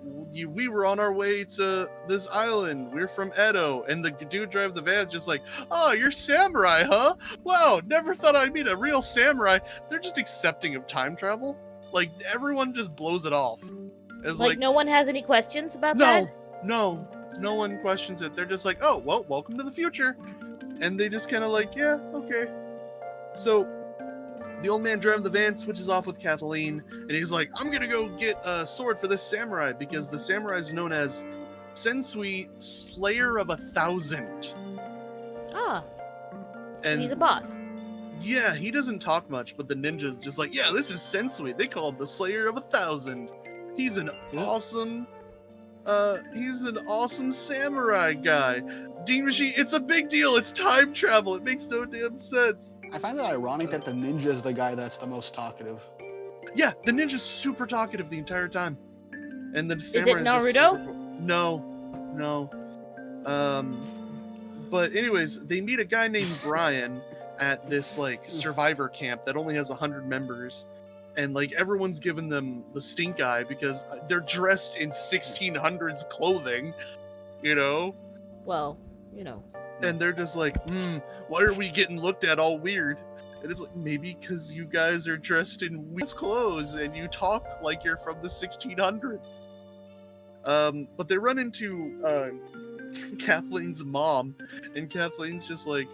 we were on our way to this island. We're from Edo. And the dude driving the van's just like, oh, you're samurai, huh? Wow, never thought I'd meet a real samurai. They're just accepting of time travel. Like, everyone just blows it off. It's like no one has any questions about that? No one questions it. They're just like, oh, well, welcome to the future. And they just kind of like, yeah, okay. So the old man driving the van switches off with Kathleen, and he's like, I'm gonna go get a sword for this samurai, because the samurai is known as Sensui, Slayer of 1,000. Ah. And he's a boss. Yeah, he doesn't talk much, but the ninja's just like, yeah, this is Sensui. They call him the Slayer of 1,000. He's an awesome samurai guy. Dean Rishi, it's a big deal. It's time travel. It makes no damn sense. I find it ironic that the ninja is the guy that's the most talkative. Yeah, the ninja's super talkative the entire time. And the samurai is it Naruto? No. But anyways, they meet a guy named Brian at this like survivor camp that only has 100 members. And like everyone's giving them the stink eye because they're dressed in 1600s clothing, Well, And they're just like, why are we getting looked at all weird? And it's like, maybe because you guys are dressed in weird clothes and you talk like you're from the 1600s. But they run into Kathleen's mom, and Kathleen's just like,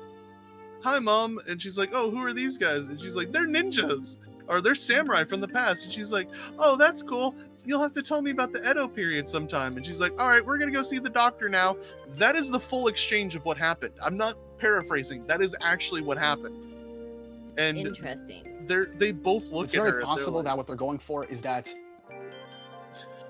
hi, Mom. And she's like, oh, who are these guys? And she's like, they're ninjas. Or they're samurai from the past. And she's like, oh, that's cool. You'll have to tell me about the Edo period sometime. And she's like, all right, we're going to go see the doctor now. That is the full exchange of what happened. I'm not paraphrasing. That is actually what happened. And interesting. They both look at her. It's very possible that what they're going for is that...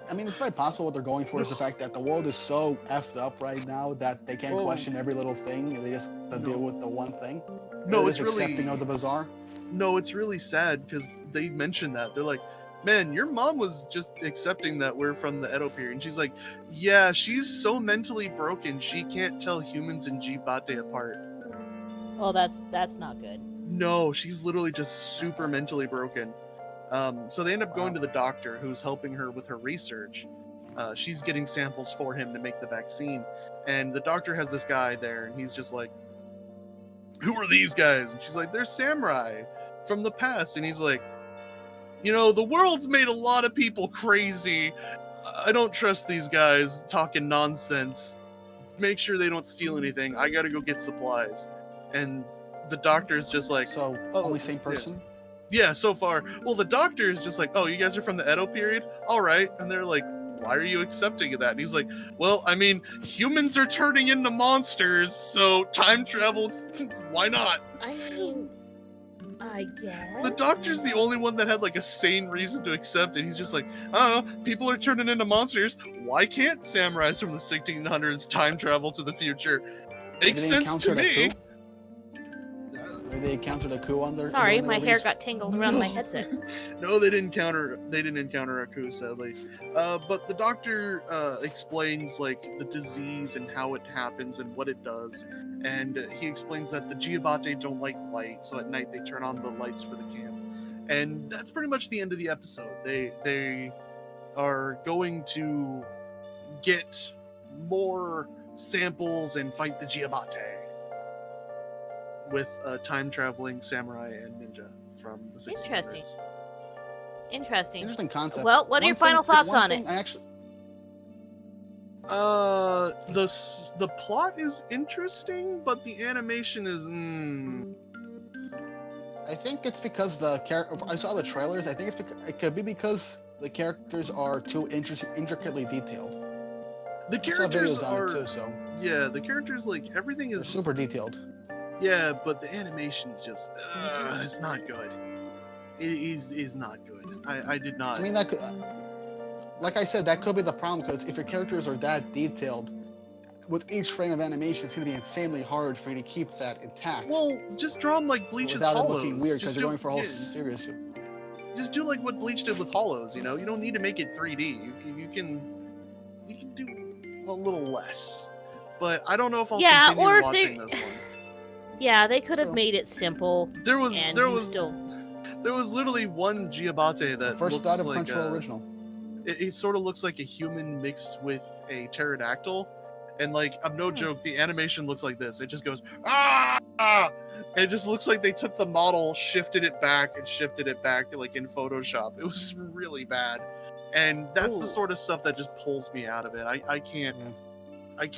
it's very possible what they're going for is the fact that the world is so effed up right now that they can't question every little thing. And they just have to deal with the one thing. No, it's really... accepting of the bizarre. No, it's really sad because they mentioned that. They're like, man, your mom was just accepting that we're from the Edo period. And she's like, yeah, she's so mentally broken, she can't tell humans and Jibate apart. Well, that's not good. No, she's literally just super mentally broken. So they end up going to the doctor who's helping her with her research. She's getting samples for him to make the vaccine. And the doctor has this guy there, and he's just like, who are these guys? And she's like, they're samurai from the past. And he's like, the world's made a lot of people crazy. I don't trust these guys talking nonsense. Make sure they don't steal anything. I gotta go get supplies. And the doctor's just like, so only same person? Yeah, so far. Well, the doctor is just like, oh, you guys are from the Edo period? All right. And they're like, why are you accepting of that? And he's like, well, humans are turning into monsters, so time travel, why not? I guess. The doctor's the only one that had like a sane reason to accept it. He's just like, I don't know, people are turning into monsters. Why can't samurais from the 1600s time travel to the future? Makes sense to me. Maybe they encountered a coup on their... Sorry, my hair got tangled around my headset. No, they didn't encounter a coup, sadly. But the doctor explains like the disease and how it happens and what it does. And he explains that the Jibate don't like light, so at night they turn on the lights for the camp. And that's pretty much the end of the episode. They are going to get more samples and fight the Jibate with a time-traveling samurai and ninja from the 1600s. Interesting concept. Well, what are your final thoughts on it? The plot is interesting, but the animation is. I think it's because I saw the trailers. I think it could be because the characters are too intricately detailed. The characters are too, so. Yeah, the characters, like, everything is they're super detailed. Yeah, but the animation's just it's not good. It is not good. I did not. That could, like I said, that could be the problem, because if your characters are that detailed, with each frame of animation, it's going to be insanely hard for you to keep that intact. Well, just draw them like Bleach's without Hollows. It looking weird, because you're going for a whole series. Just do like what Bleach did with Hollows. You don't need to make it 3D. You can do a little less. But I don't know if I'll continue watching this one. Yeah, they could have made it simple. There was still... literally one Giabate that First looks thought of like Crunchyroll original. It sort of looks like a human mixed with a pterodactyl, and like I'm no joke, the animation looks like this. It just goes ah! It just looks like they took the model, shifted it back like in Photoshop. It was just really bad, and that's the sort of stuff that just pulls me out of it. I can't. Yeah.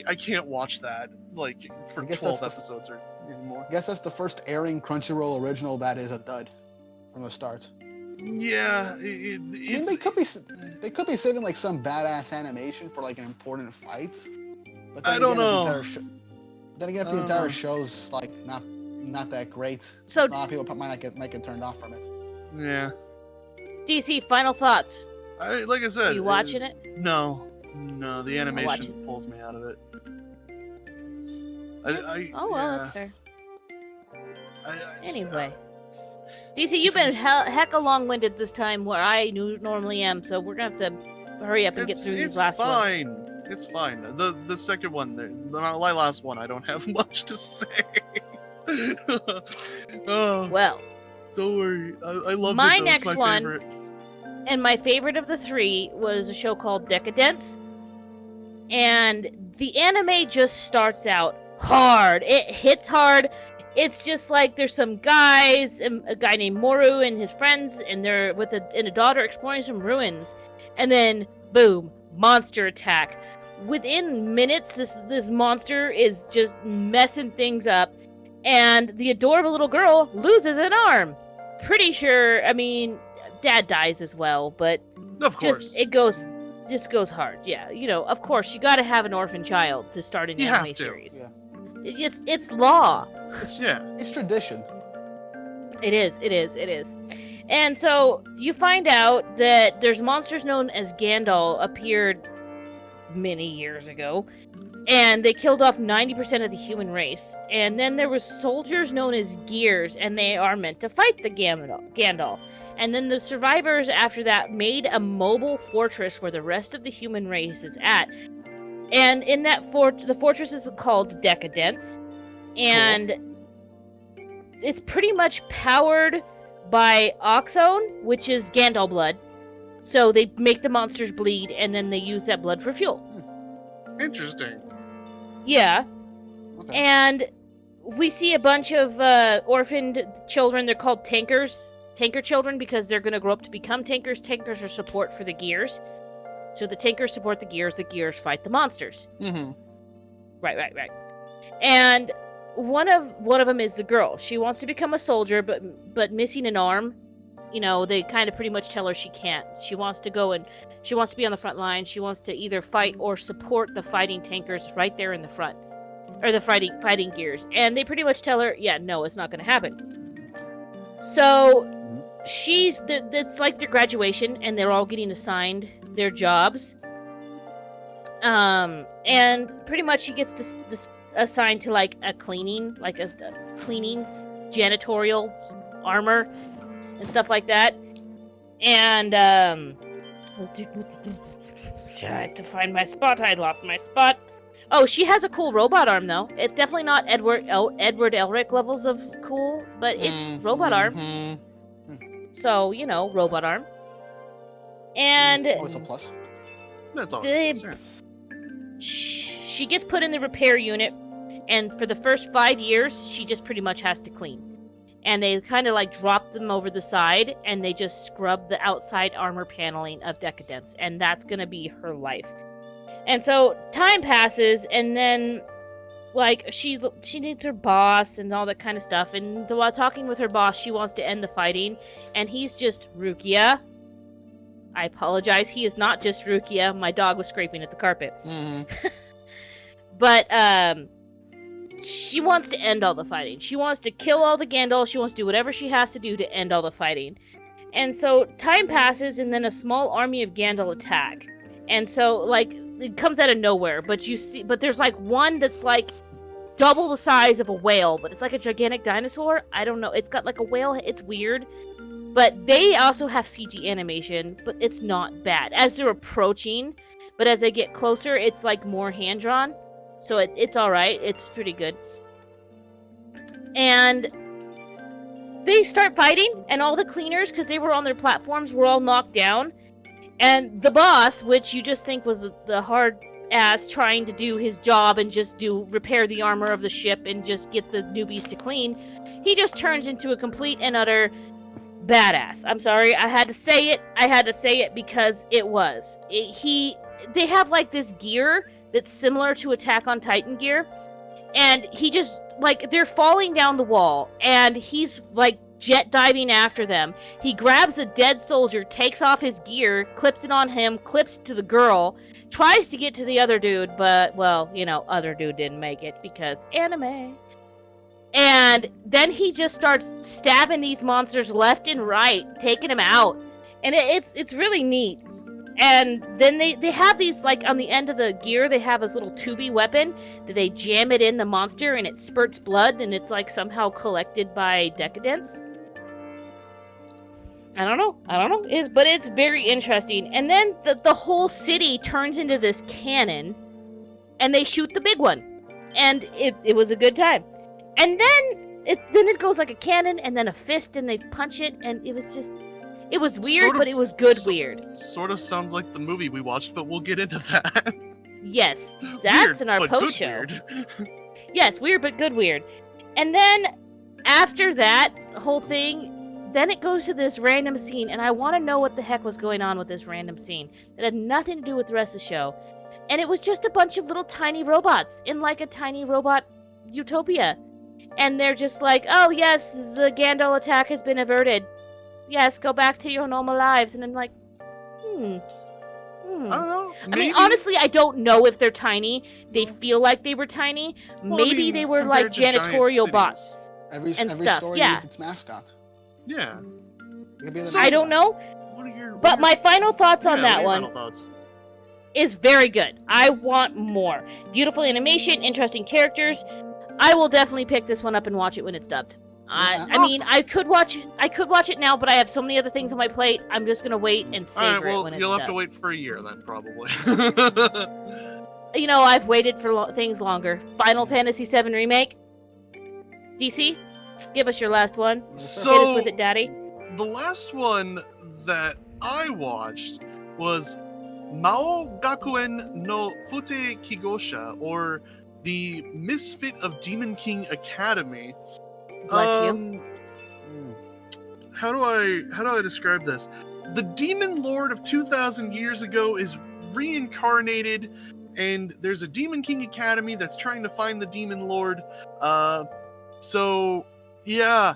I can't watch that like for 12 episodes or more. I guess that's the first airing Crunchyroll original that is a dud from the start. Yeah, I mean, they could be saving like some badass animation for like an important fight. But then I don't know. Then again, if the entire show's like not that great, so a lot of people might get turned off from it. Yeah. DC, final thoughts. Like I said, are you watching it? No, the animation pulls me out of it. That's fair. Anyway. DC, you've been heck long-winded this time where I normally am, so we're gonna have to hurry up and get through these last ones. It's fine. The second one, the last one, I don't have much to say. Well, don't worry. I love my it. Next it's my one, favorite. And my favorite of the three was a show called Decadence, and the anime just starts out hard. It hits hard. It's just like there's some guys, a guy named Moru and his friends, and they're with a daughter exploring some ruins, and then boom, monster attack. Within minutes, this monster is just messing things up, and the adorable little girl loses an arm. Pretty sure, I mean, dad dies as well, but of course it goes hard. Yeah, of course you got to have an orphan child to start an anime series. Yeah. It's law. It's tradition. It is. And so you find out that there's monsters known as Gandal appeared many years ago, and they killed off 90% of the human race. And then there was soldiers known as Gears, and they are meant to fight the Gandal. And then the survivors after that made a mobile fortress where the rest of the human race is at. And in that the fortress is called Decadence, and it's pretty much powered by Oxone, which is Gandal blood. So they make the monsters bleed, and then they use that blood for fuel. Interesting. Yeah. Okay. And we see a bunch of orphaned children. They're called tankers. Tanker children, because they're going to grow up to become tankers. Tankers are support for the Gears. So the tankers support the Gears fight the monsters. Mm-hmm. Right. And one of them is the girl. She wants to become a soldier, but missing an arm. They kind of pretty much tell her she can't. She wants to go and she wants to be on the front line. She wants to either fight or support the fighting tankers right there in the front, or the fighting Gears. And they pretty much tell her, yeah, no, it's not going to happen. So it's like their graduation, and they're all getting assigned their jobs. And pretty much she gets assigned to like a cleaning janitorial armor and stuff like that. And I had to find my spot. I lost my spot. Oh, she has a cool robot arm though. It's definitely not Edward Elric levels of cool, but it's robot arm. So, robot arm. And it's a plus. That's always plus, yeah. She gets put in the repair unit, and for the first 5 years, she just pretty much has to clean. And they kind of like drop them over the side, and they just scrub the outside armor paneling of Decadence, and that's gonna be her life. And so time passes, and then like she needs her boss and all that kind of stuff. And while talking with her boss, she wants to end the fighting, and he's just Rukia. I apologize. He is not just Rukia. My dog was scraping at the carpet. Mm-hmm. But she wants to end all the fighting. She wants to kill all the Gandal. She wants to do whatever she has to do to end all the fighting. And so time passes, and then a small army of Gandal attack. And so like it comes out of nowhere, but there's like one that's like double the size of a whale, but it's like a gigantic dinosaur. I don't know. It's got like a whale. It's weird. But they also have CG animation, but it's not bad as they're approaching. But as they get closer, it's like more hand-drawn. So it's all right. It's pretty good. And they start fighting, and all the cleaners, because they were on their platforms, were all knocked down. And the boss, which you just think was the hard ass trying to do his job and just repair the armor of the ship and just get the newbies to clean, he just turns into a complete and utter badass. I'm sorry, I had to say it because it was. They have like this gear that's similar to Attack on Titan gear, and he just, like, they're falling down the wall, and he's like jet diving after them. He grabs a dead soldier, takes off his gear, clips it on him, clips to the girl, tries to get to the other dude, but, well, other dude didn't make it because anime. And then he just starts stabbing these monsters left and right, taking them out. And it's really neat. And then they have these, like, on the end of the gear, they have this little tubey weapon that they jam it in the monster and it spurts blood, and it's, like, somehow collected by decadence. I don't know. But it's very interesting. And then the whole city turns into this cannon, and they shoot the big one. And it was a good time. And then it goes like a cannon, and then a fist, and they punch it, and it was weird, but it was good weird. Sort of sounds like the movie we watched, but we'll get into that. Yes, that's in our post show. Yes, weird but good weird. And then after that whole thing, then it goes to this random scene, and I want to know what the heck was going on with this random scene. It had nothing to do with the rest of the show. And it was just a bunch of little tiny robots in like a tiny robot utopia. And they're just like, oh yes, the Gandalf attack has been averted. Yes, go back to your normal lives. And I'm like, I don't know. Maybe. I mean, honestly, I don't know if they're tiny. They feel like they were tiny. Well, maybe they were like janitorial bots. Every stuff. story needs its mascot. Yeah. I don't know. But my final thoughts on that one is very good. I want more. Beautiful animation, interesting characters. I will definitely pick this one up and watch it when it's dubbed. I mean, I could watch it now, but I have so many other things on my plate. I'm just gonna wait and savor it when it's you'll have dubbed. to wait for a year then, probably. I've waited for things longer. Final Fantasy VII Remake. DC, give us your last one. So, hit us with it, Daddy. The last one that I watched was Mao Gakuen no Fute Kigosha, or the Misfit of Demon King Academy. Bless you. How do I describe this? The Demon Lord of 2,000 years ago is reincarnated, and there's a Demon King Academy that's trying to find the Demon Lord. So yeah,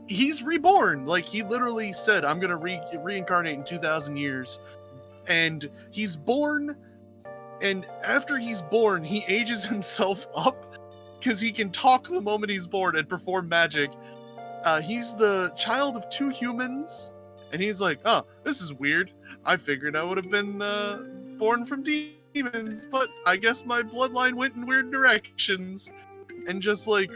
he's reborn. Like, he literally said, I'm gonna reincarnate in 2,000 years, and he's born. And after he's born, he ages himself up because he can talk the moment he's born and perform magic. He's the child of 2 humans, and he's like, oh, this is weird. I figured I would have been born from demons, but I guess my bloodline went in weird directions. And just like,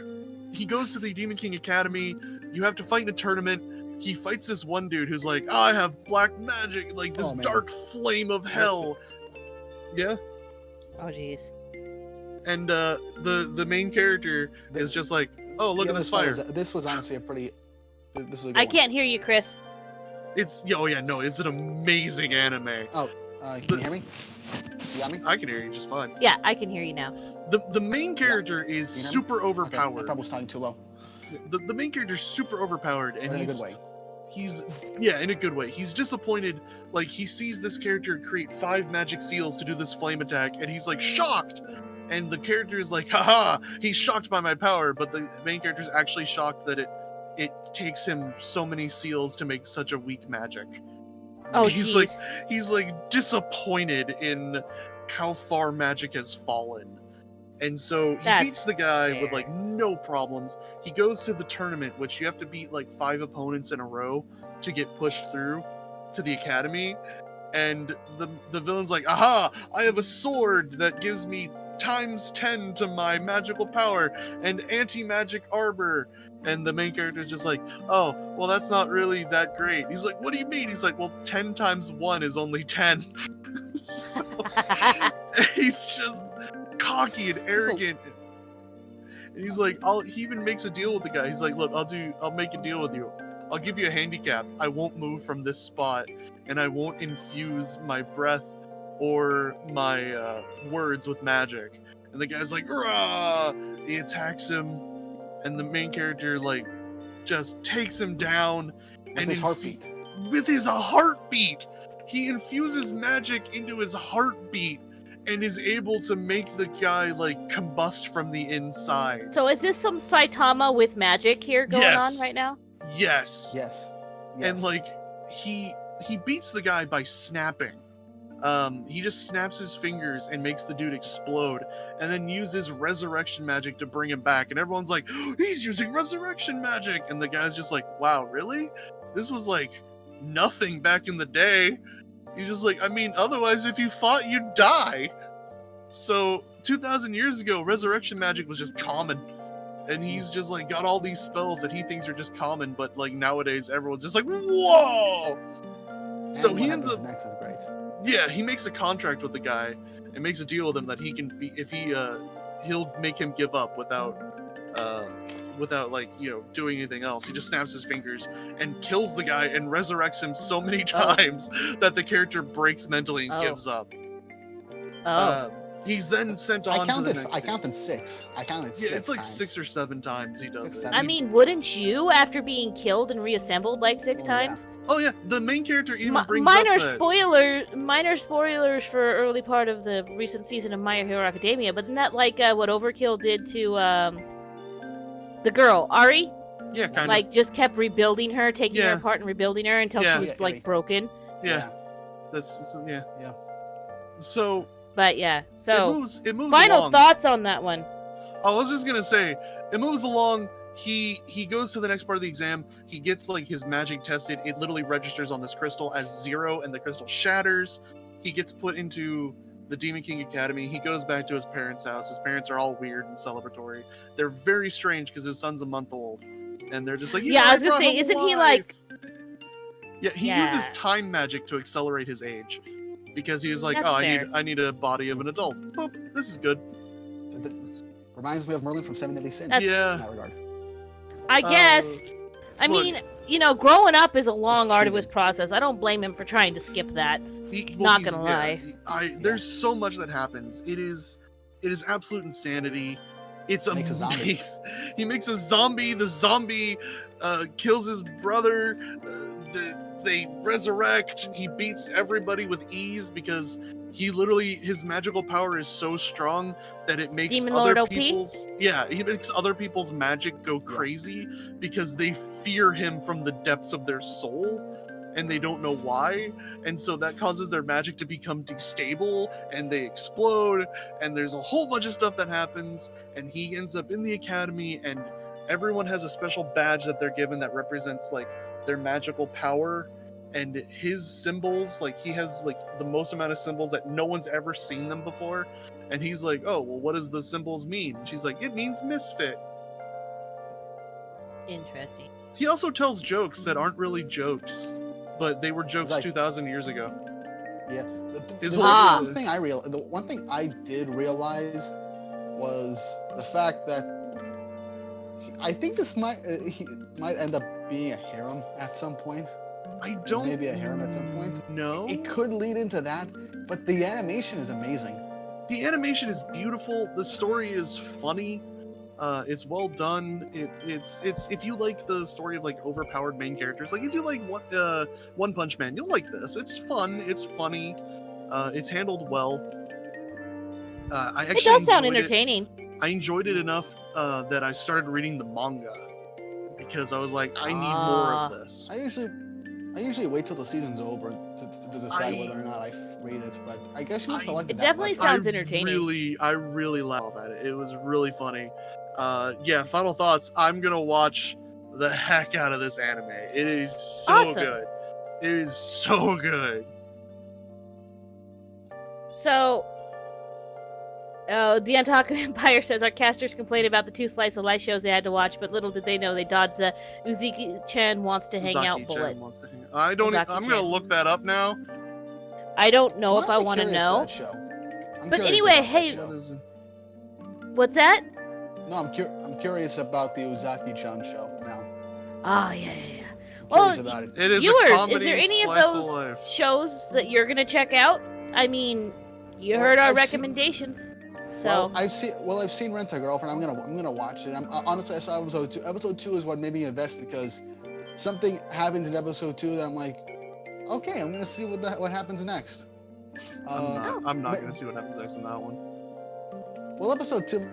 he goes to the Demon King Academy, you have to fight in a tournament. He fights this one dude who's like, I have black magic, like this dark flame of hell. Yeah? Oh, jeez. And the main character is just like, oh, look at this fire. This was honestly this was a good I one. can't hear you, Chris. It's an amazing anime. Oh, can you hear me? You got me? I can hear you just fine. Yeah, I can hear you now. The main character is super overpowered. Okay, I probably was talking too low. The main character is super overpowered, and in a good way. In a good way. He's disappointed. Like, he sees this character create 5 magic seals to do this flame attack, and he's like shocked. And the character is like, haha, he's shocked by my power, but the main character is actually shocked that it takes him so many seals to make such a weak magic. Oh, he's like disappointed in how far magic has fallen. And so he beats the guy with like no problems. He goes to the tournament, which you have to beat like 5 opponents in a row to get pushed through to the academy. And the villain's like, aha, I have a sword that gives me times 10 to my magical power and anti-magic armor. And the main character is just like, oh, well, that's not really that great. He's like, what do you mean? He's like, well, 10 times 1 is only 10. So, he's just cocky and arrogant. And he's like, he even makes a deal with the guy. He's like, look, I'll make a deal with you. I'll give you a handicap. I won't move from this spot, and I won't infuse my breath or my words with magic. And the guy's like, rah! He attacks him, and the main character like just takes him down. With his heartbeat. With his heartbeat, he infuses magic into his heartbeat and is able to make the guy like combust from the inside. So is this some Saitama with magic here going on right now? Yes. Yes. And like he beats the guy by snapping. He just snaps his fingers and makes the dude explode, and then uses resurrection magic to bring him back. And everyone's like, he's using resurrection magic, and the guy's just like, wow, really? This was like nothing back in the day. He's just like, I mean, otherwise if you fought, you'd die. So 2,000 years ago, resurrection magic was just common. And he's just like got all these spells that he thinks are just common, but like nowadays everyone's just like, whoa! So he ends up next is great. Yeah, he makes a contract with the guy and makes a deal with him that he can be, if he'll make him give up without like, you know, doing anything else. He just snaps his fingers and kills the guy and resurrects him so many times that the character breaks mentally and gives up. He's then sent on to the next I counted 6. I counted 6 it's like times. 6 or 7 times he does it. I mean, wouldn't you, after being killed and reassembled like 6 times? Oh yeah, the main character even brings minor up that... minor spoilers for early part of the recent season of My Hero Academia, but isn't that like what Overkill did to the girl, Ari? Yeah, kind of. Like, just kept rebuilding her, taking her apart and rebuilding her until she was, like, broken. Yeah. That's, yeah. So... But, yeah, so... It moves final along. thoughts on that one. I was just gonna say, it moves along. He goes to the next part of the exam. He gets, like, his magic tested. It literally registers on this crystal as 0, and the crystal shatters. He gets put into the Demon King Academy. He goes back to his parents' house. His parents are all weird and celebratory. They're very strange because his son's a month old. And they're just like, I was gonna say, isn't he like... Yeah, he uses time magic to accelerate his age. Because he was like, That's fair. I need a body of an adult. Boop, this is good. Reminds me of Merlin from Seven Deadly Sins. In that regard. I guess. I mean, you know, growing up is a long, arduous process. I don't blame him for trying to skip that. Not gonna lie. There's so much that happens. It is absolute insanity. It's amazing. He makes a zombie. The zombie kills his brother. They resurrect. He beats everybody with ease because his magical power is so strong that it makes he makes other people's magic go crazy because they fear him from the depths of their soul and they don't know why, and so that causes their magic to become destable and they explode, and there's a whole bunch of stuff that happens, and he ends up in the academy, and everyone has a special badge that they're given that represents like their magical power. And his symbols, like he has like the most amount of symbols that no one's ever seen them before. And he's like, oh, well, what does the symbols mean? And she's like, it means misfit. Interesting. He also tells jokes that aren't really jokes, but they were jokes 2,000 years ago. Yeah. The one thing I did realize was the fact that I think this might end up being a harem at some point. Maybe a harem at some point. No. It could lead into that, but the animation is amazing. The animation is beautiful. The story is funny. It's well done. It's if you like the story of like overpowered main characters, like if you like One Punch Man, you'll like this. It's fun. It's funny. It's handled well. It does sound entertaining. I enjoyed it enough that I started reading the manga because I was like, I need more of this. I usually wait till the season's over to decide whether or not I read it, but I guess you must have liked it. It definitely sounds entertaining. I really laughed at it. It was really funny. Final thoughts. I'm gonna watch the heck out of this anime. It is so good. It is so good. So, the Otaku Empire says our casters complained about the 2 slice of life shows they had to watch, but little did they know they dodged the Uzaki-chan wants to hang out bullet. I'm gonna look that up now. I don't know if I want to know. But anyway, hey, what's that? No, I'm curious about the Uzaki-chan show now. Oh, yeah. Curious about it. It is viewers, a comedy is there any of slice of those life. shows that you're gonna check out? I mean, you heard our recommendations. So I've seen Rent a Girlfriend. I'm gonna watch it. Honestly, I saw episode 2. Episode 2 is what made me invested because something happens in episode 2 that I'm like, okay, I'm gonna see what happens next. I'm not gonna see what happens next in that one. Well, episode 2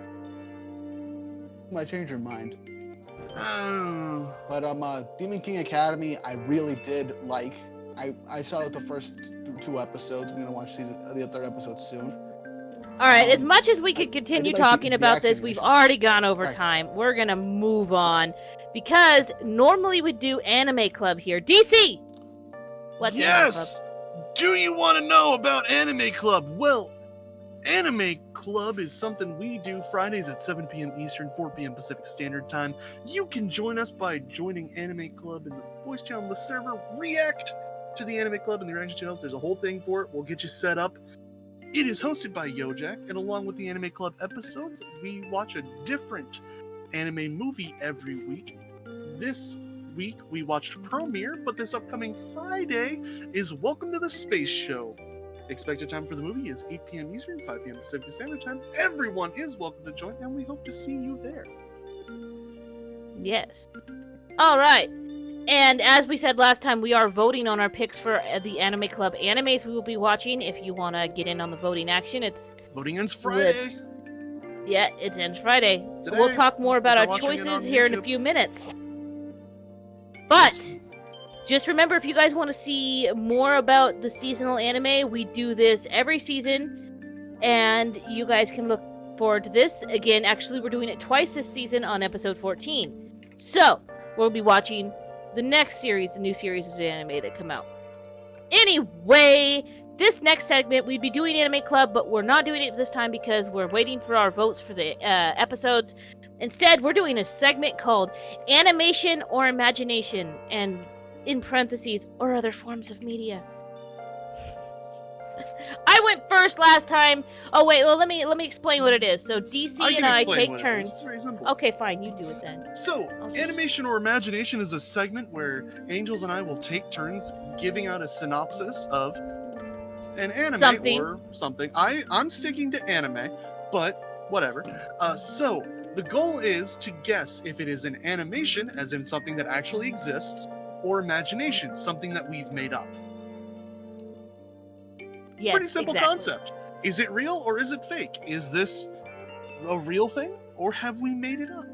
might change your mind. But Demon King Academy, I really did like. I saw the first 2 episodes. I'm gonna watch the third episode soon. all right, as much as we could continue like talking the about action this, we've mission. already gone over Right. time. We're gonna move on because normally we do Anime Club here. DC, what's Yes! Do you want to know about Anime Club? Well, Anime Club is something we do Fridays at 7 p.m. Eastern, 4 p.m. Pacific Standard Time. You can join us by joining Anime Club in the voice channel, the server, react to the Anime Club in the reaction channels. There's a whole thing for it. We'll get you set up. It is hosted by Yojak, and along with the Anime Club episodes, we watch a different anime movie every week. This week, we watched Premiere, but this upcoming Friday is Welcome to the Space Show. Expected time for the movie is 8 p.m. Eastern, 5 p.m. Pacific Standard Time. Everyone is welcome to join, and we hope to see you there. Yes. All right. And as we said last time, we are voting on our picks for the Anime Club animes we will be watching. If you want to get in on the voting action, it's Voting ends Friday. it ends Friday. Today. We'll talk more about They're our watching it choices on here in a YouTube. few minutes. But just remember, if you guys want to see more about the seasonal anime, we do this every season, and you guys can look forward to this. Again, actually, we're doing it twice this season on episode 14. So, we'll be watching the next series, the new series of anime that come out. Anyway, this next segment, we'd be doing Anime Club, but we're not doing it this time because we're waiting for our votes for the episodes. Instead, we're doing a segment called Animation or Imagination, and in parentheses, or other forms of media. I went first last time. Oh wait, well let me explain what it is. So DC and I take turns. It's very simple. Okay, fine, you do it then. So, Okay. Animation or Imagination is a segment where Angels and I will take turns giving out a synopsis of an anime Something. or something. I'm sticking to anime, but whatever. So, the goal is to guess if it is an animation, as in something that actually exists, or imagination, something that we've made up. Yes, Pretty simple exactly. concept. Is it real or is it fake? Is this a real thing or have we made it up?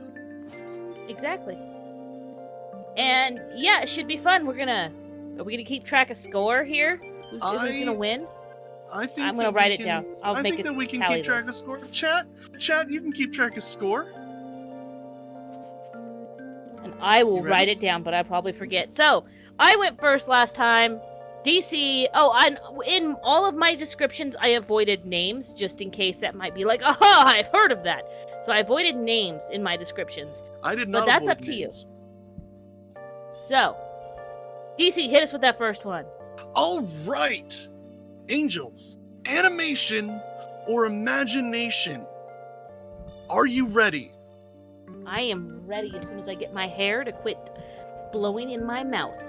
Exactly. And yeah, it should be fun. Are we gonna keep track of score here? Who's gonna win? I think I'm gonna that write we it can- down. I'll I make think it that we can tally keep track this. of score. Chat, you can keep track of score. And I will You ready? write it down, but I probably forget. So I went first last time. DC. Oh, and in all of my descriptions, I avoided names just in case that might be like, aha, I've heard of that. So I avoided names in my descriptions. I did not. But that's avoid up to you. names. So, DC, hit us with that first one. All right, Angels, animation or imagination? Are you ready? I am ready as soon as I get my hair to quit blowing in my mouth.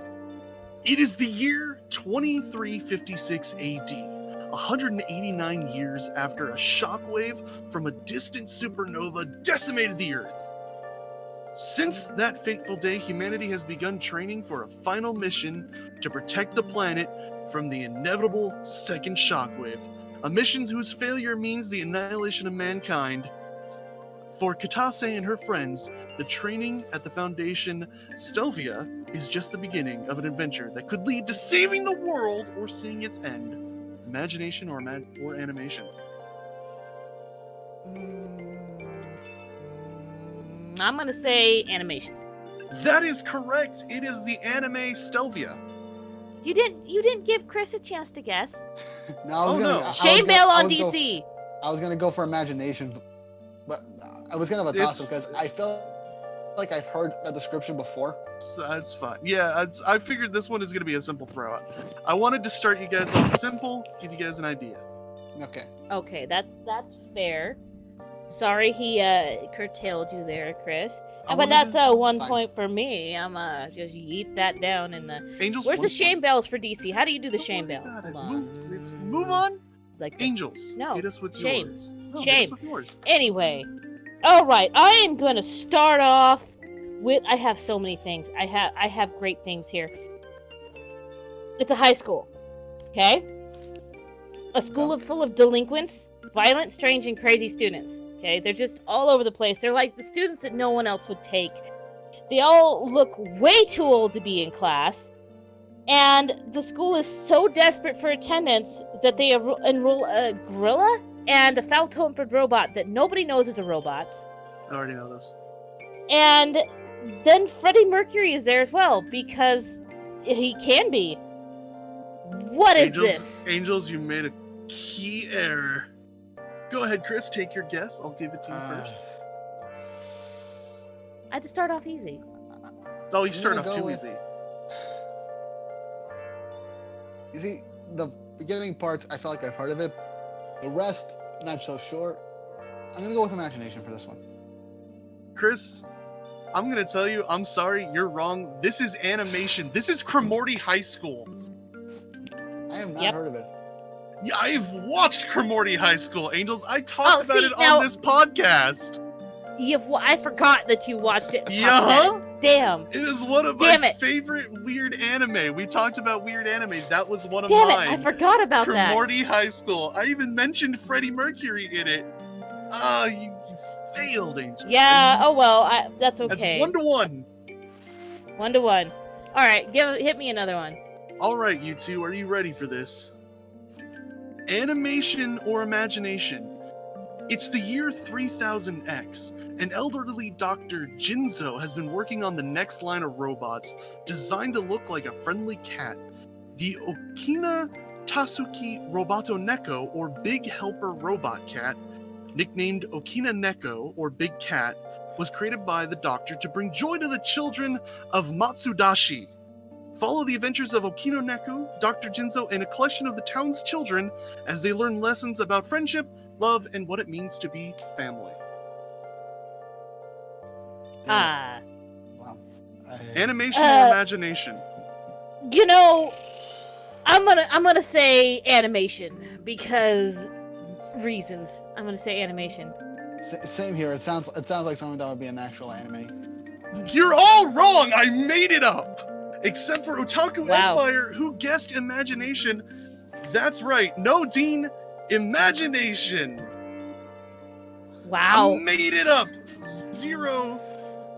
It is the year 2356 AD, 189 years after a shockwave from a distant supernova decimated the Earth. Since that fateful day, humanity has begun training for a final mission to protect the planet from the inevitable second shockwave, a mission whose failure means the annihilation of mankind. For Katase and her friends, the training at the Foundation Stelvia is just the beginning of an adventure that could lead to saving the world or seeing its end. Imagination or animation? I'm gonna say animation. That is correct. It is the anime Stelvia. You didn't give Chris a chance to guess. No, I was Oh, gonna. no. I was Shame gonna- bail I on was go- DC. I was gonna go for imagination, but I was gonna have a It's- toss because I felt like I've heard that description before. So that's fine. Yeah, I figured this one is going to be a simple throw out. I wanted to start you guys off simple, give you guys an idea. Okay. Okay, that's fair. Sorry he curtailed you there, Chris. But that's 1 point for me. I'm just yeet that down in the... Angels. Where's the shame bells for DC? How do you do the shame bells? Hold on. Move on. Like Angels. No. Hit us with Shame. yours. Shame. Hit us with yours. Anyway. Alright, I am gonna start off with... I have so many things. I have great things here. It's a high school. Okay? A school full of delinquents, violent, strange, and crazy students. Okay, they're just all over the place. They're like the students that no one else would take. They all look way too old to be in class. And the school is so desperate for attendance that they enroll a gorilla and a foul-tempered robot that nobody knows is a robot. I already know this. And then Freddie Mercury is there as well, because he can be. What is this? Angels, you made a key error. Go ahead, Chris, take your guess. I'll give it to you first. I had to start off easy. Oh, you start off too easy. You see, the beginning parts, I felt like I've heard of it. The rest, not so sure. I'm gonna go with imagination for this one. Chris, I'm gonna tell you, I'm sorry, you're wrong. This is animation. This is Cremorty High School. I have not heard of it. Yeah, I've watched Cremorty High School, Angels. I talked about it on this podcast. I forgot that you watched it. Yeah. Damn. It is one of my favorite weird anime. We talked about weird anime. That was one of mine. I forgot about that. Cremorty High School. I even mentioned Freddie Mercury in it. Ah, you failed, Angel. Yeah. Oh well. That's okay. That's 1-1. 1-1. All right. Hit me another one. All right, you two. Are you ready for this? Animation or imagination? It's the year 3000X. An elderly Dr. Jinzo has been working on the next line of robots designed to look like a friendly cat. The Okina Tasuki Roboto Neko, or Big Helper Robot Cat, nicknamed Okina Neko, or Big Cat, was created by the doctor to bring joy to the children of Matsudashi. Follow the adventures of Okina Neko, Dr. Jinzo, and a collection of the town's children as they learn lessons about friendship, love, and what it means to be family. Wow. Animation or imagination? You know, I'm gonna say animation because reasons. I'm gonna say animation. Same here. It sounds like something that would be an actual anime. You're all wrong. I made it up. Except for Otaku Empire, who guessed imagination. That's right. No, Dean, imagination. Wow. I made it up. 0.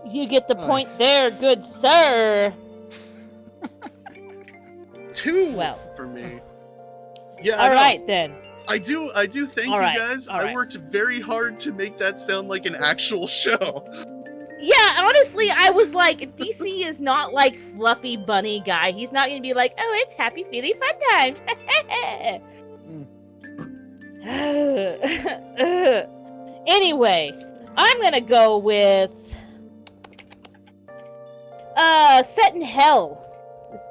You get the point there, good sir. 2 for me. Yeah. All right then. I do thank you guys. I worked very hard to make that sound like an actual show. Yeah, honestly, I was like, DC is not like fluffy bunny guy. He's not gonna be like, oh, it's happy, feely, fun times. Anyway, I'm gonna go with Set in Hell.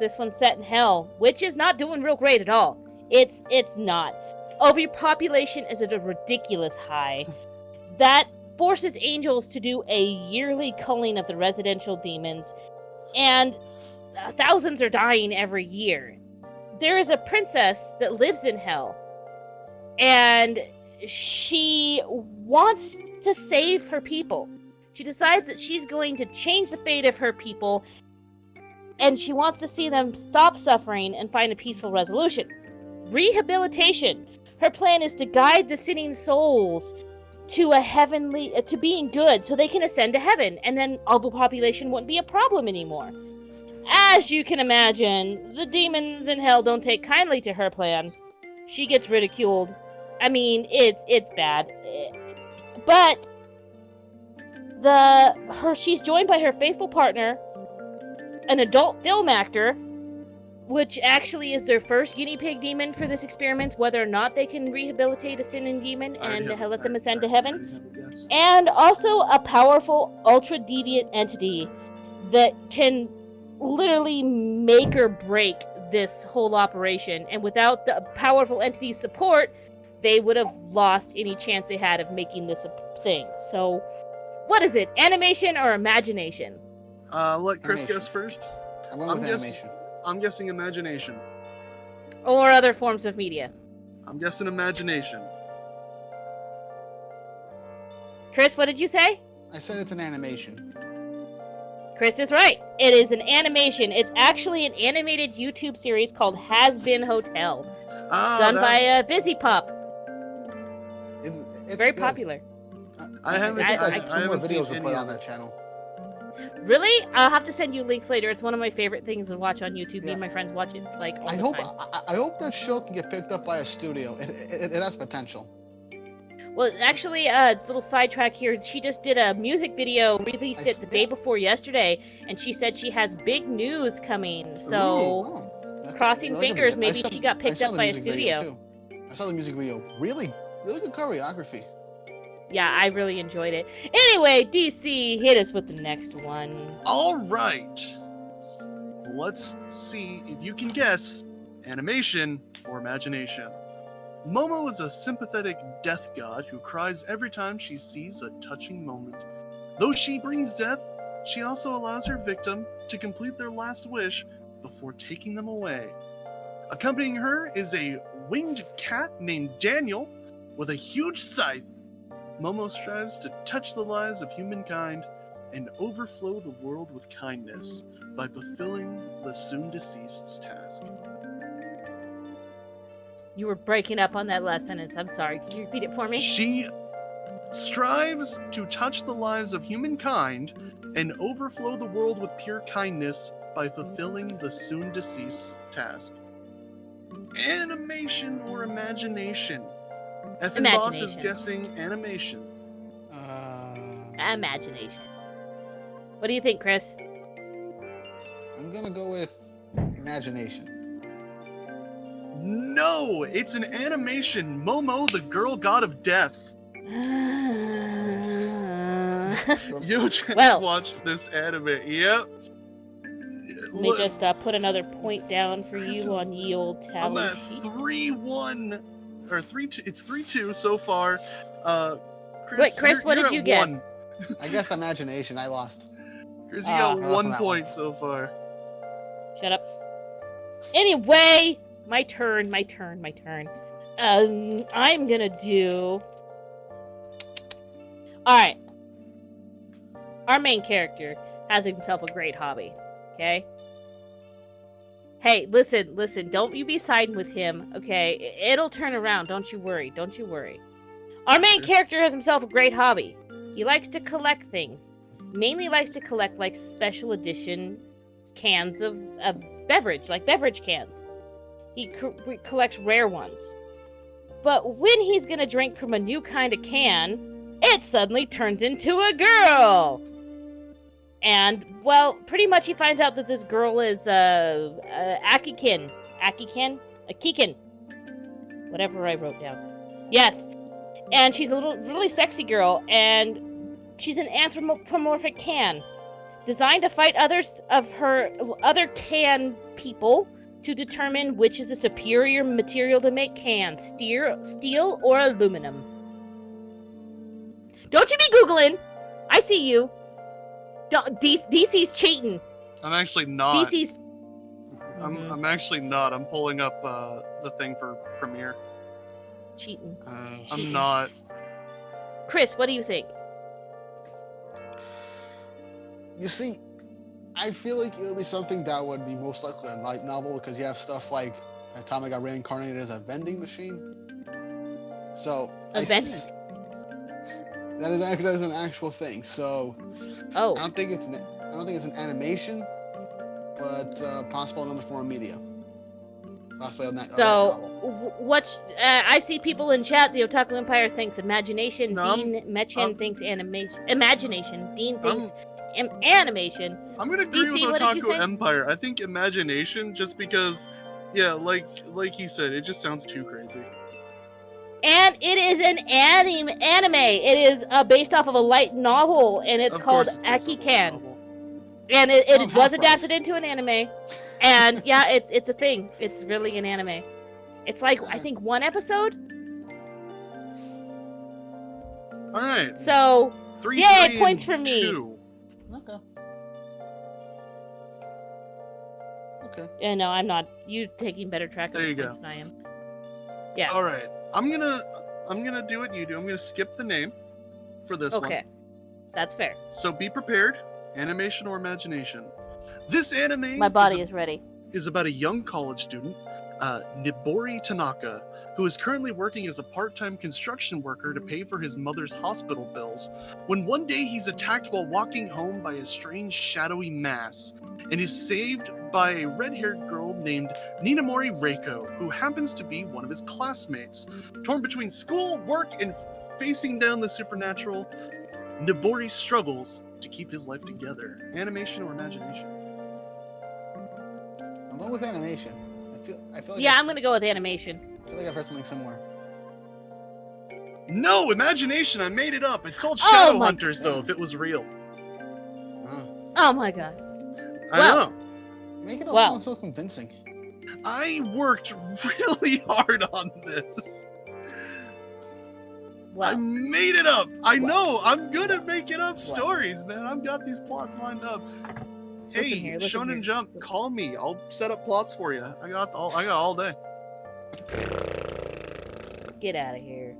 This one's set in hell, which is not doing real great at all. It's not. Overpopulation is at a ridiculous high. That forces angels to do a yearly culling of the residential demons, and thousands are dying every year. There is a princess that lives in hell, and she wants to save her people. She decides that she's going to change the fate of her people, and she wants to see them stop suffering and find a peaceful resolution. Rehabilitation. Her plan is to guide the sinning souls to to being good, so they can ascend to heaven, and then overpopulation wouldn't be a problem anymore. As you can imagine, the demons in hell don't take kindly to her plan. She gets ridiculed. I mean, it's bad. But she's joined by her faithful partner, an adult film actor, which actually is their first guinea pig demon for this experiment, whether or not they can rehabilitate a sinning demon and let them ascend to heaven. And also a powerful, ultra-deviant entity that can literally make or break this whole operation. And without the powerful entity's support, they would have lost any chance they had of making this a things. So, what is it? Animation or imagination? Let Chris Animation. guess first. Animation. I'm guessing imagination. Or other forms of media? I'm guessing imagination. Chris, what did you say? I said it's an animation. Chris is right. It is an animation. It's actually an animated YouTube series called Has Been Hotel, done by Busy Pup. It's Very good. popular. I haven't. I I two more haven't seen videos were any put of on it. that channel. Really? I'll have to send you links later. It's one of my favorite things to watch on YouTube. Me Yeah. and my friends watch it like all I the hope. time. I hope that show can get picked up by a studio. It has potential. Well, actually, little sidetrack here. She just did a music video, released it the day before yesterday, and she said she has big news coming. So, crossing fingers, maybe she got picked up by a studio. I saw the music video. Really good choreography. Yeah, I really enjoyed it. Anyway, DC, hit us with the next one. All right. Let's see if you can guess animation or imagination. Momo is a sympathetic death god who cries every time she sees a touching moment. Though she brings death, she also allows her victim to complete their last wish before taking them away. Accompanying her is a winged cat named Daniel with a huge scythe. Momo strives to touch the lives of humankind and overflow the world with kindness by fulfilling the soon-deceased's task. You were breaking up on that last sentence. I'm sorry. Can you repeat it for me? She strives to touch the lives of humankind and overflow the world with pure kindness by fulfilling the soon-deceased task. Animation or imagination? Effin' Boss is guessing animation. Imagination. What do you think, Chris? I'm gonna go with imagination. No, it's an animation. Momo, the girl god of death. You just watched this anime. Yep. Let me just put another point down for you on ye old tally sheet. 3-1 or 3-2. It's 3-2 so far. Chris, wait, Chris, what did you guess? I guessed imagination. I lost. Chris, you got 1 point so far. Shut up. Anyway, my turn. I'm gonna do. All right. Our main character has himself a great hobby. Okay. Hey, listen. Don't you be siding with him. Okay, it'll turn around. Don't you worry. Our main character has himself a great hobby. He likes to collect things. Mainly likes to collect like special edition cans of beverage, like beverage cans. He collects rare ones. But when he's gonna drink from a new kind of can, it suddenly turns into a girl. And, well, pretty much he finds out that this girl is, Akikin. Whatever I wrote down. Yes. And she's a really sexy girl, and she's an anthropomorphic can. Designed to fight others of her other can people to determine which is a superior material to make cans, steel or aluminum. Don't you be Googling! I see you. DC's cheating. I'm actually not. DC's. I'm actually not. I'm pulling up the thing for Premiere. Cheating. I'm not. Chris, what do you think? You see, I feel like it would be something that would be most likely a light novel because you have stuff like that time I got reincarnated as a vending machine. So that is an actual thing. So I don't think it's an animation, but possible another form of media. Possibly on that. I see people in chat. The Otaku Empire thinks imagination. Dean Mechin thinks animation. Imagination. Dean thinks animation. I'm gonna agree with Otaku Empire. I think imagination, just because, yeah, like he said, it just sounds too crazy. And it is an anime. It is based off of a light novel, and it's called Akikan. And it was adapted into an anime. And yeah, it's a thing. It's really an anime. It's like, I think, 1 episode. All right. So, 3, yay, 3, points and for me. 2. Okay. Okay. Yeah, no, I'm not. You taking better track of There the you points go. than I am. Yeah. All right. I'm gonna do what you do. I'm gonna skip the name for this one. Okay. That's fair. So be prepared. Animation or imagination. This anime My body is ready. is about a young college student, Nibori Tanaka, who is currently working as a part-time construction worker to pay for his mother's hospital bills, when one day he's attacked while walking home by a strange shadowy mass, and is saved by a red-haired girl named Ninamori Reiko, who happens to be one of his classmates. Torn between school, work, and facing down the supernatural, Nibori struggles to keep his life together. Animation or imagination? I'm going with animation. I feel like Yeah, I'm gonna go with animation. I feel like I've heard something similar. No, imagination. I made it up. It's called Oh my Shadowhunters, though, if it was real. Oh my god. I Well- know. Make it all Well. sound so convincing. I worked really hard on this. I Well, made it up. I Well. know. I'm good at making up Well. stories, man. I've got these plots lined up. Listen Hey, here, listen Shonen here. Jump, call me. I'll set up plots for you. I got all day. get out of here.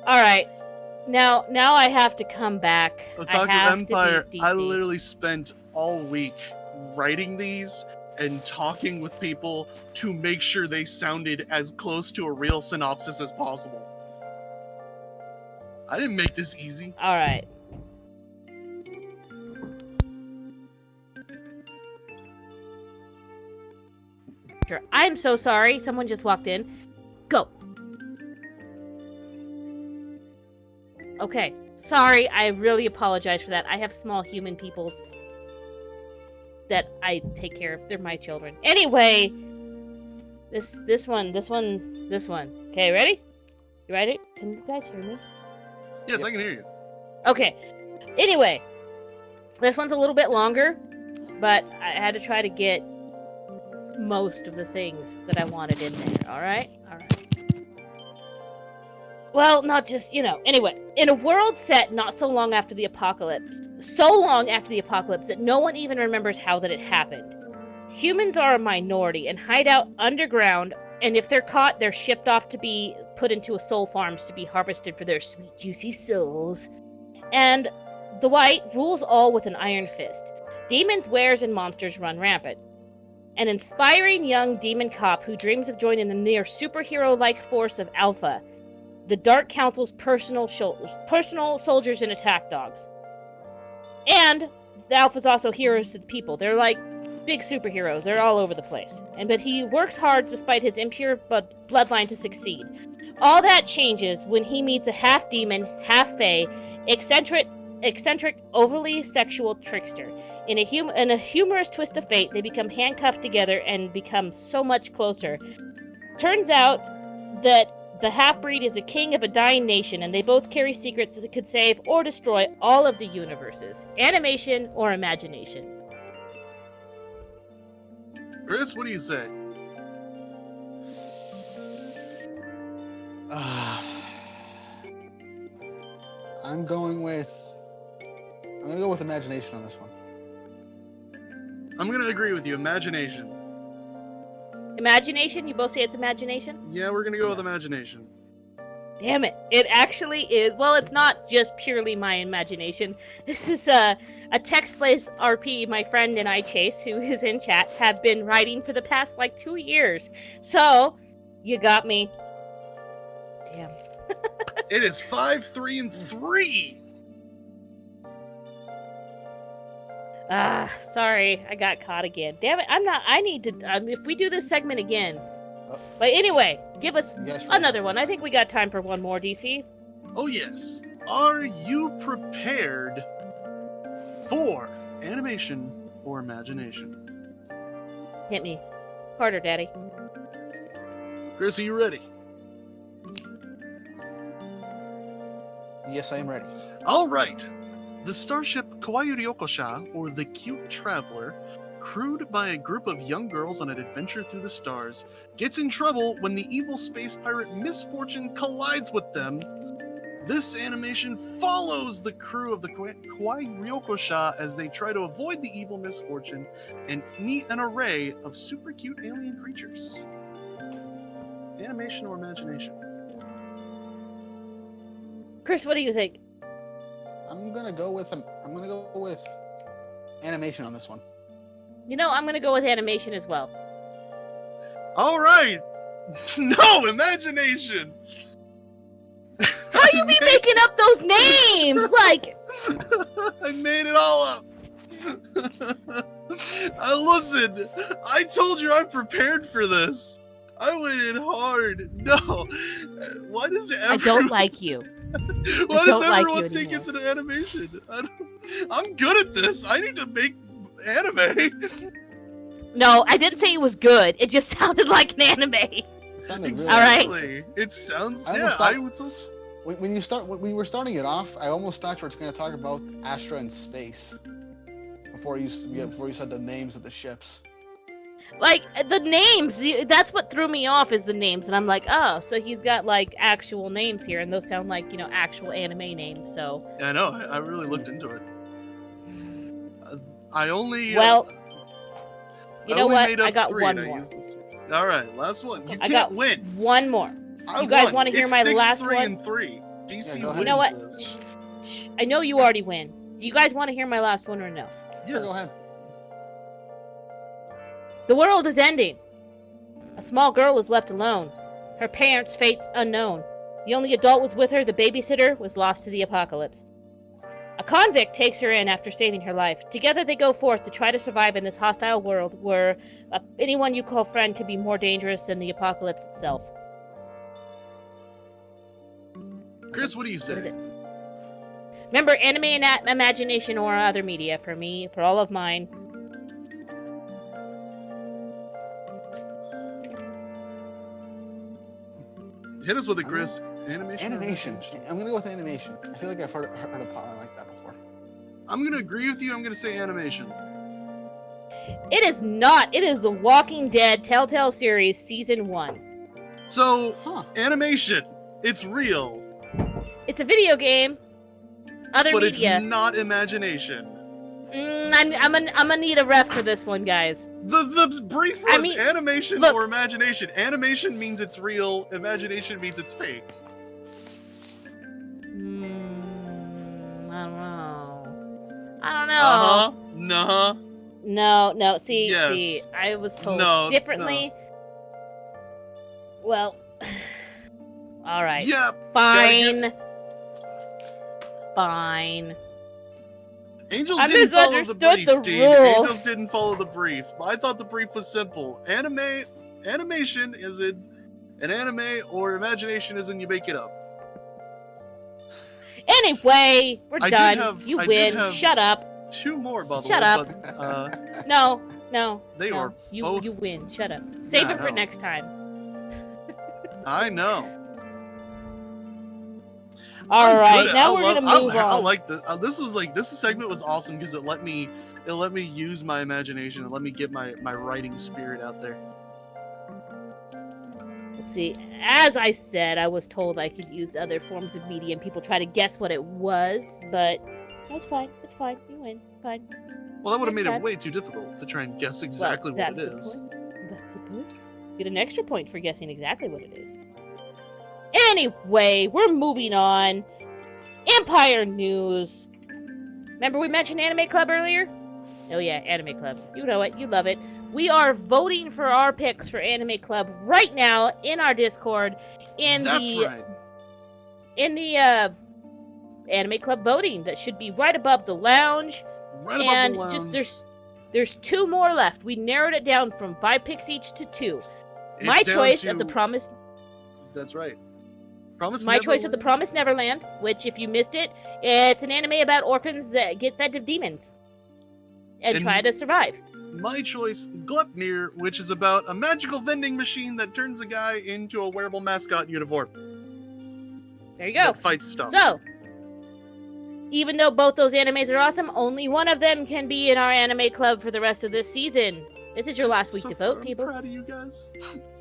All right. Now I have to come back. I Otaku have Empire, to beat I DC. literally spent all week writing these and talking with people to make sure they sounded as close to a real synopsis as possible. I didn't make this easy. All right. Sure. I'm so sorry. Someone just walked in. Go. Okay. Sorry. I really apologize for that. I have small human peoples that I take care of. They're my children. Anyway, this one. Okay, ready? You ready? Can you guys hear me? Yes, Yep. I can hear you. Okay. Anyway, this one's a little bit longer, but I had to try to get most of the things that I wanted in there. All right. Well, not just, Anyway, in a world set not so long after the apocalypse, that no one even remembers how that it happened. Humans are a minority and hide out underground, and if they're caught, they're shipped off to be put into soul farms to be harvested for their sweet, juicy souls. And the White rules all with an iron fist. Demons, wares, and monsters run rampant. An inspiring young demon cop who dreams of joining the near superhero-like force of Alpha, the Dark Council's personal soldiers and attack dogs. And the Alpha's also heroes to the people. They're like big superheroes. They're all over the place. But he works hard despite his impure bloodline to succeed. All that changes when he meets a half-demon, half-fae, eccentric, overly sexual trickster. In a humorous twist of fate, they become handcuffed together and become so much closer. Turns out that the half-breed is a king of a dying nation, and they both carry secrets that could save or destroy all of the universes. Animation or imagination? Chris, what do you say? I'm gonna go with imagination on this one. I'm gonna agree with you. Imagination. Imagination? You both say it's imagination? Yeah, we're gonna go with Yes. imagination. Damn it. It actually is. Well, it's not just purely my imagination. This is a text-based RP my friend and I, Chase, who is in chat, have been writing for the past, 2 years. So, you got me. Damn. It is 5, 3, and 3. Sorry. I got caught again. Damn it. I need to, if we do this segment again. Oh. But anyway, give us You guys another one. I think we got time for one more, DC. Oh yes. Are you prepared for animation or imagination? Hit me. Harder, Daddy. Chris, are you ready? Yes, I am ready. All right. The starship Kawaii Ryokosha, or the Cute Traveler, crewed by a group of young girls on an adventure through the stars, gets in trouble when the evil space pirate Misfortune collides with them This animation follows the crew of the Kawaii Ryokosha as they try to avoid the evil misfortune and meet an array of super cute alien creatures. Animation or imagination? Chris, what do you think? I'm gonna go with animation on this one. You know, I'm gonna go with animation as well. All right. No, imagination. How you be making up those names? Like, I made it all up. Listen, I told you I'm prepared for this. I went in hard. No. Why does everyone... I don't like you. Why does everyone think it's an animation? I'm good at this. I need to make anime. No, I didn't say it was good. It just sounded like an anime. It sounded Exactly. really All right. It sounds. When you were starting it off, I almost thought you were going to talk about Astra in space before you said the names of the ships. Like, the names, that's what threw me off, is the names. And I'm like, oh, so he's got, like, actual names here. And those sound like, you know, actual anime names, so. Yeah, I know. I really looked into it. I only... Well, you know what? I got one more. All right, last one. You can't win. One more. You guys want to hear my last one? 6-3 and 3. DC wins. You know what? Shh. I know you already win. Do you guys want to hear my last one or no? Yes. Go ahead. The world is ending. A small girl is left alone. Her parents' fate's unknown. The only adult was with her, the babysitter, was lost to the apocalypse. A convict takes her in after saving her life. Together they go forth to try to survive in this hostile world where anyone you call friend could be more dangerous than the apocalypse itself. Chris, what do you say? What is it? Remember, anime and imagination or other media for me, for all of mine. Hit us with it, Chris. Animation. I'm gonna go with animation. I feel like I've heard a pattern like that before. I'm gonna agree with you. I'm gonna say animation. It is not. It is the Walking Dead Telltale series season 1. So, animation. It's real. It's a video game. Other but media. It's not imagination. I'm gonna need a ref for this one, guys. The brief was animation or imagination. Animation means it's real. Imagination means it's fake. I don't know. Nah. No. See, I was told differently. No. Well, all right. Yep. Fine. Angels didn't follow the brief, dude. Angels didn't follow the brief. I thought the brief was simple. Animation is in an anime, or imagination is in you make it up. Anyway, we're done. You win. Shut up. 2 more, by the way. Shut up. But, no. They are both... You win. Shut up. Save it for next time. I know. All right, now we're gonna move on. I like this. This segment was awesome because it let me use my imagination and let me get my writing spirit out there. Let's see. As I said, I was told I could use other forms of media, and people try to guess what it was, but that's fine. It's fine. You win. It's fine. Well, that would have made it way too difficult to try and guess exactly what it is. That's a point. Get an extra point for guessing exactly what it is. Anyway, we're moving on. Empire news. Remember we mentioned Anime Club earlier? Oh yeah, Anime Club. You know it. You love it. We are voting for our picks for Anime Club right now in our Discord. In the Anime Club voting that should be right above the lounge. There's 2 more left. We narrowed it down from 5 picks each to 2. My choice of the Promised. That's right. Choice of the Promised Neverland, which, if you missed it, it's an anime about orphans that get fed to demons and try to survive. My choice, Gleipnir, which is about a magical vending machine that turns a guy into a wearable mascot uniform. There you go. That fights stuff. So, even though both those animes are awesome, only one of them can be in our Anime Club for the rest of this season. This is your last week to vote, people. I'm proud of you guys.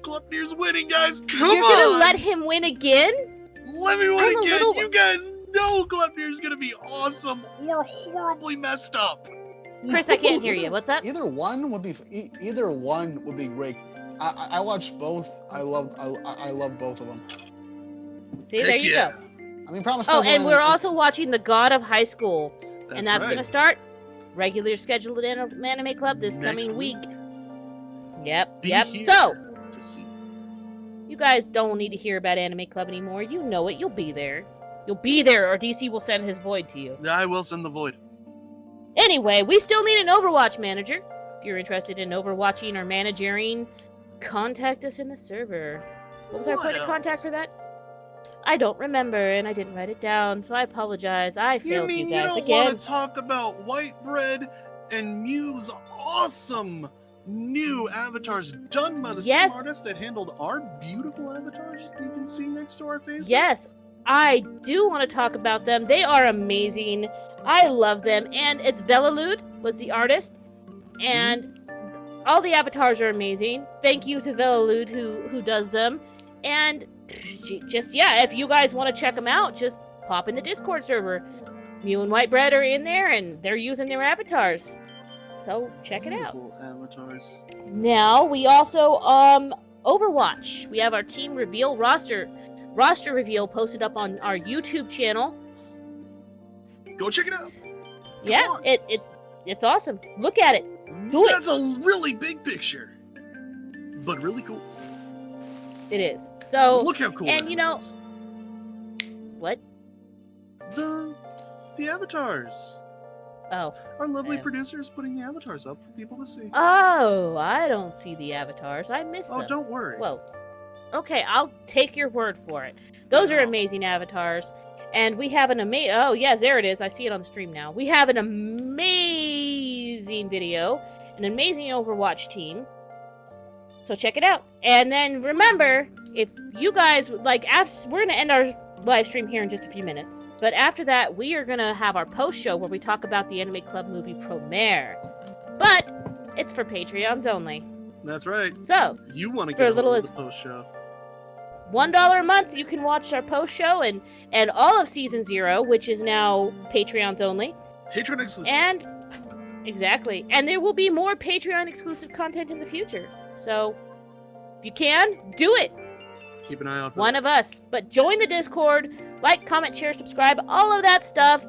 Gleipnir's winning, guys. Come on. You're gonna let him win again? Let me win again. You guys know Gleipnir is gonna be awesome or horribly messed up. Chris, I can't hear you. What's up? Either one would be great. I watched both. I love both of them. See, there you go. I mean, Promise. Oh, and we're also watching The God of High School, and that's right. gonna start regular scheduled Anime Club this coming week. Yep. Here So, to see. you guys don't need to hear about Anime Club anymore. You know it. You'll be there. You'll be there, or DC will send his void to you. I will send the void. Anyway, we still need an Overwatch manager. If you're interested in overwatching or managing, contact us in the server. What was our point of contact for that? I don't remember, and I didn't write it down, so I apologize. I failed you guys don't again. want to talk about White Bread and Mew's awesome new avatars done by the same artist that handled our beautiful avatars you can see next to our faces? Yes, I do want to talk about them. They are amazing. I love them, and it's Velalude was the artist, and all the avatars are amazing. Thank you to Velalude who does them, and if you guys want to check them out, just pop in the Discord server. Mew and White Bread are in there, and they're using their avatars. So check it out. Avatars. Now we also Overwatch. We have our team reveal roster reveal posted up on our YouTube channel. Go check it out. Yeah, it's awesome. Look at it. Do That's a really big picture, but really cool. It is. So look how cool. And you know is. What? The avatars. Oh. Our lovely producer is putting the avatars up for people to see. Oh, I don't see the avatars. I missed them. Oh, don't worry. Well, okay, I'll take your word for it. Those are amazing avatars. And we have an amazing... Oh, yes, there it is. I see it on the stream now. We have an amazing video, an amazing Overwatch team. So check it out. And then remember, if you guys... we're going to end our live stream here in just a few minutes. But after that, we are going to have our post show where we talk about the Anime Club movie Promare. But it's for Patreons only. That's right. So, if you want to get a little the post show. $1 a month, you can watch our post show and all of Season 0, which is now Patreons only. Patreon exclusive. And, exactly. And there will be more Patreon exclusive content in the future. So, if you can, do it. Keep an eye out for one of us. But join the Discord, like, comment, share, subscribe, all of that stuff.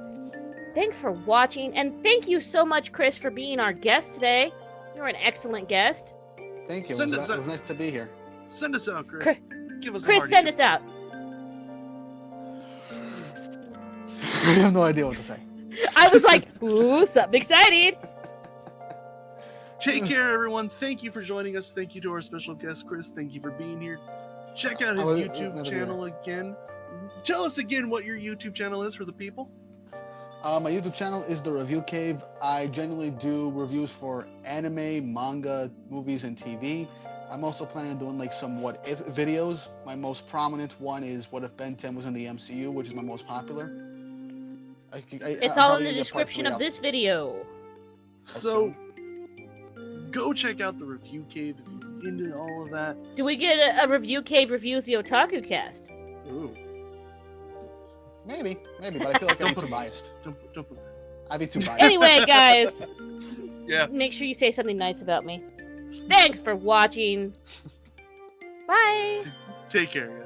Thanks for watching, and thank you so much, Chris, for being our guest today. You're an excellent guest. Thank you. It was nice to be here. Send us out, Chris. Give us Chris, send us out. I have no idea what to say. I was like, ooh, something exciting. Take care, everyone. Thank you for joining us. Thank you to our special guest, Chris. Thank you for being here. Check out his YouTube channel again. Tell us again what your YouTube channel is for the people. My YouTube channel is The Review Cave. I generally do reviews for anime, manga, movies, and TV. I'm also planning on doing some what if videos. My most prominent one is what if Ben 10 was in the MCU, which is my most popular. It's all in the description of this video. So go check out The Review Cave if you're into all of that. Do we get a Review Cave reviews the Otaku Cast? Ooh. Maybe, but I feel like I'd be too biased. Don't I'd be too biased. Anyway, guys. Yeah. Make sure you say something nice about me. Thanks for watching. Bye. Take care, guys.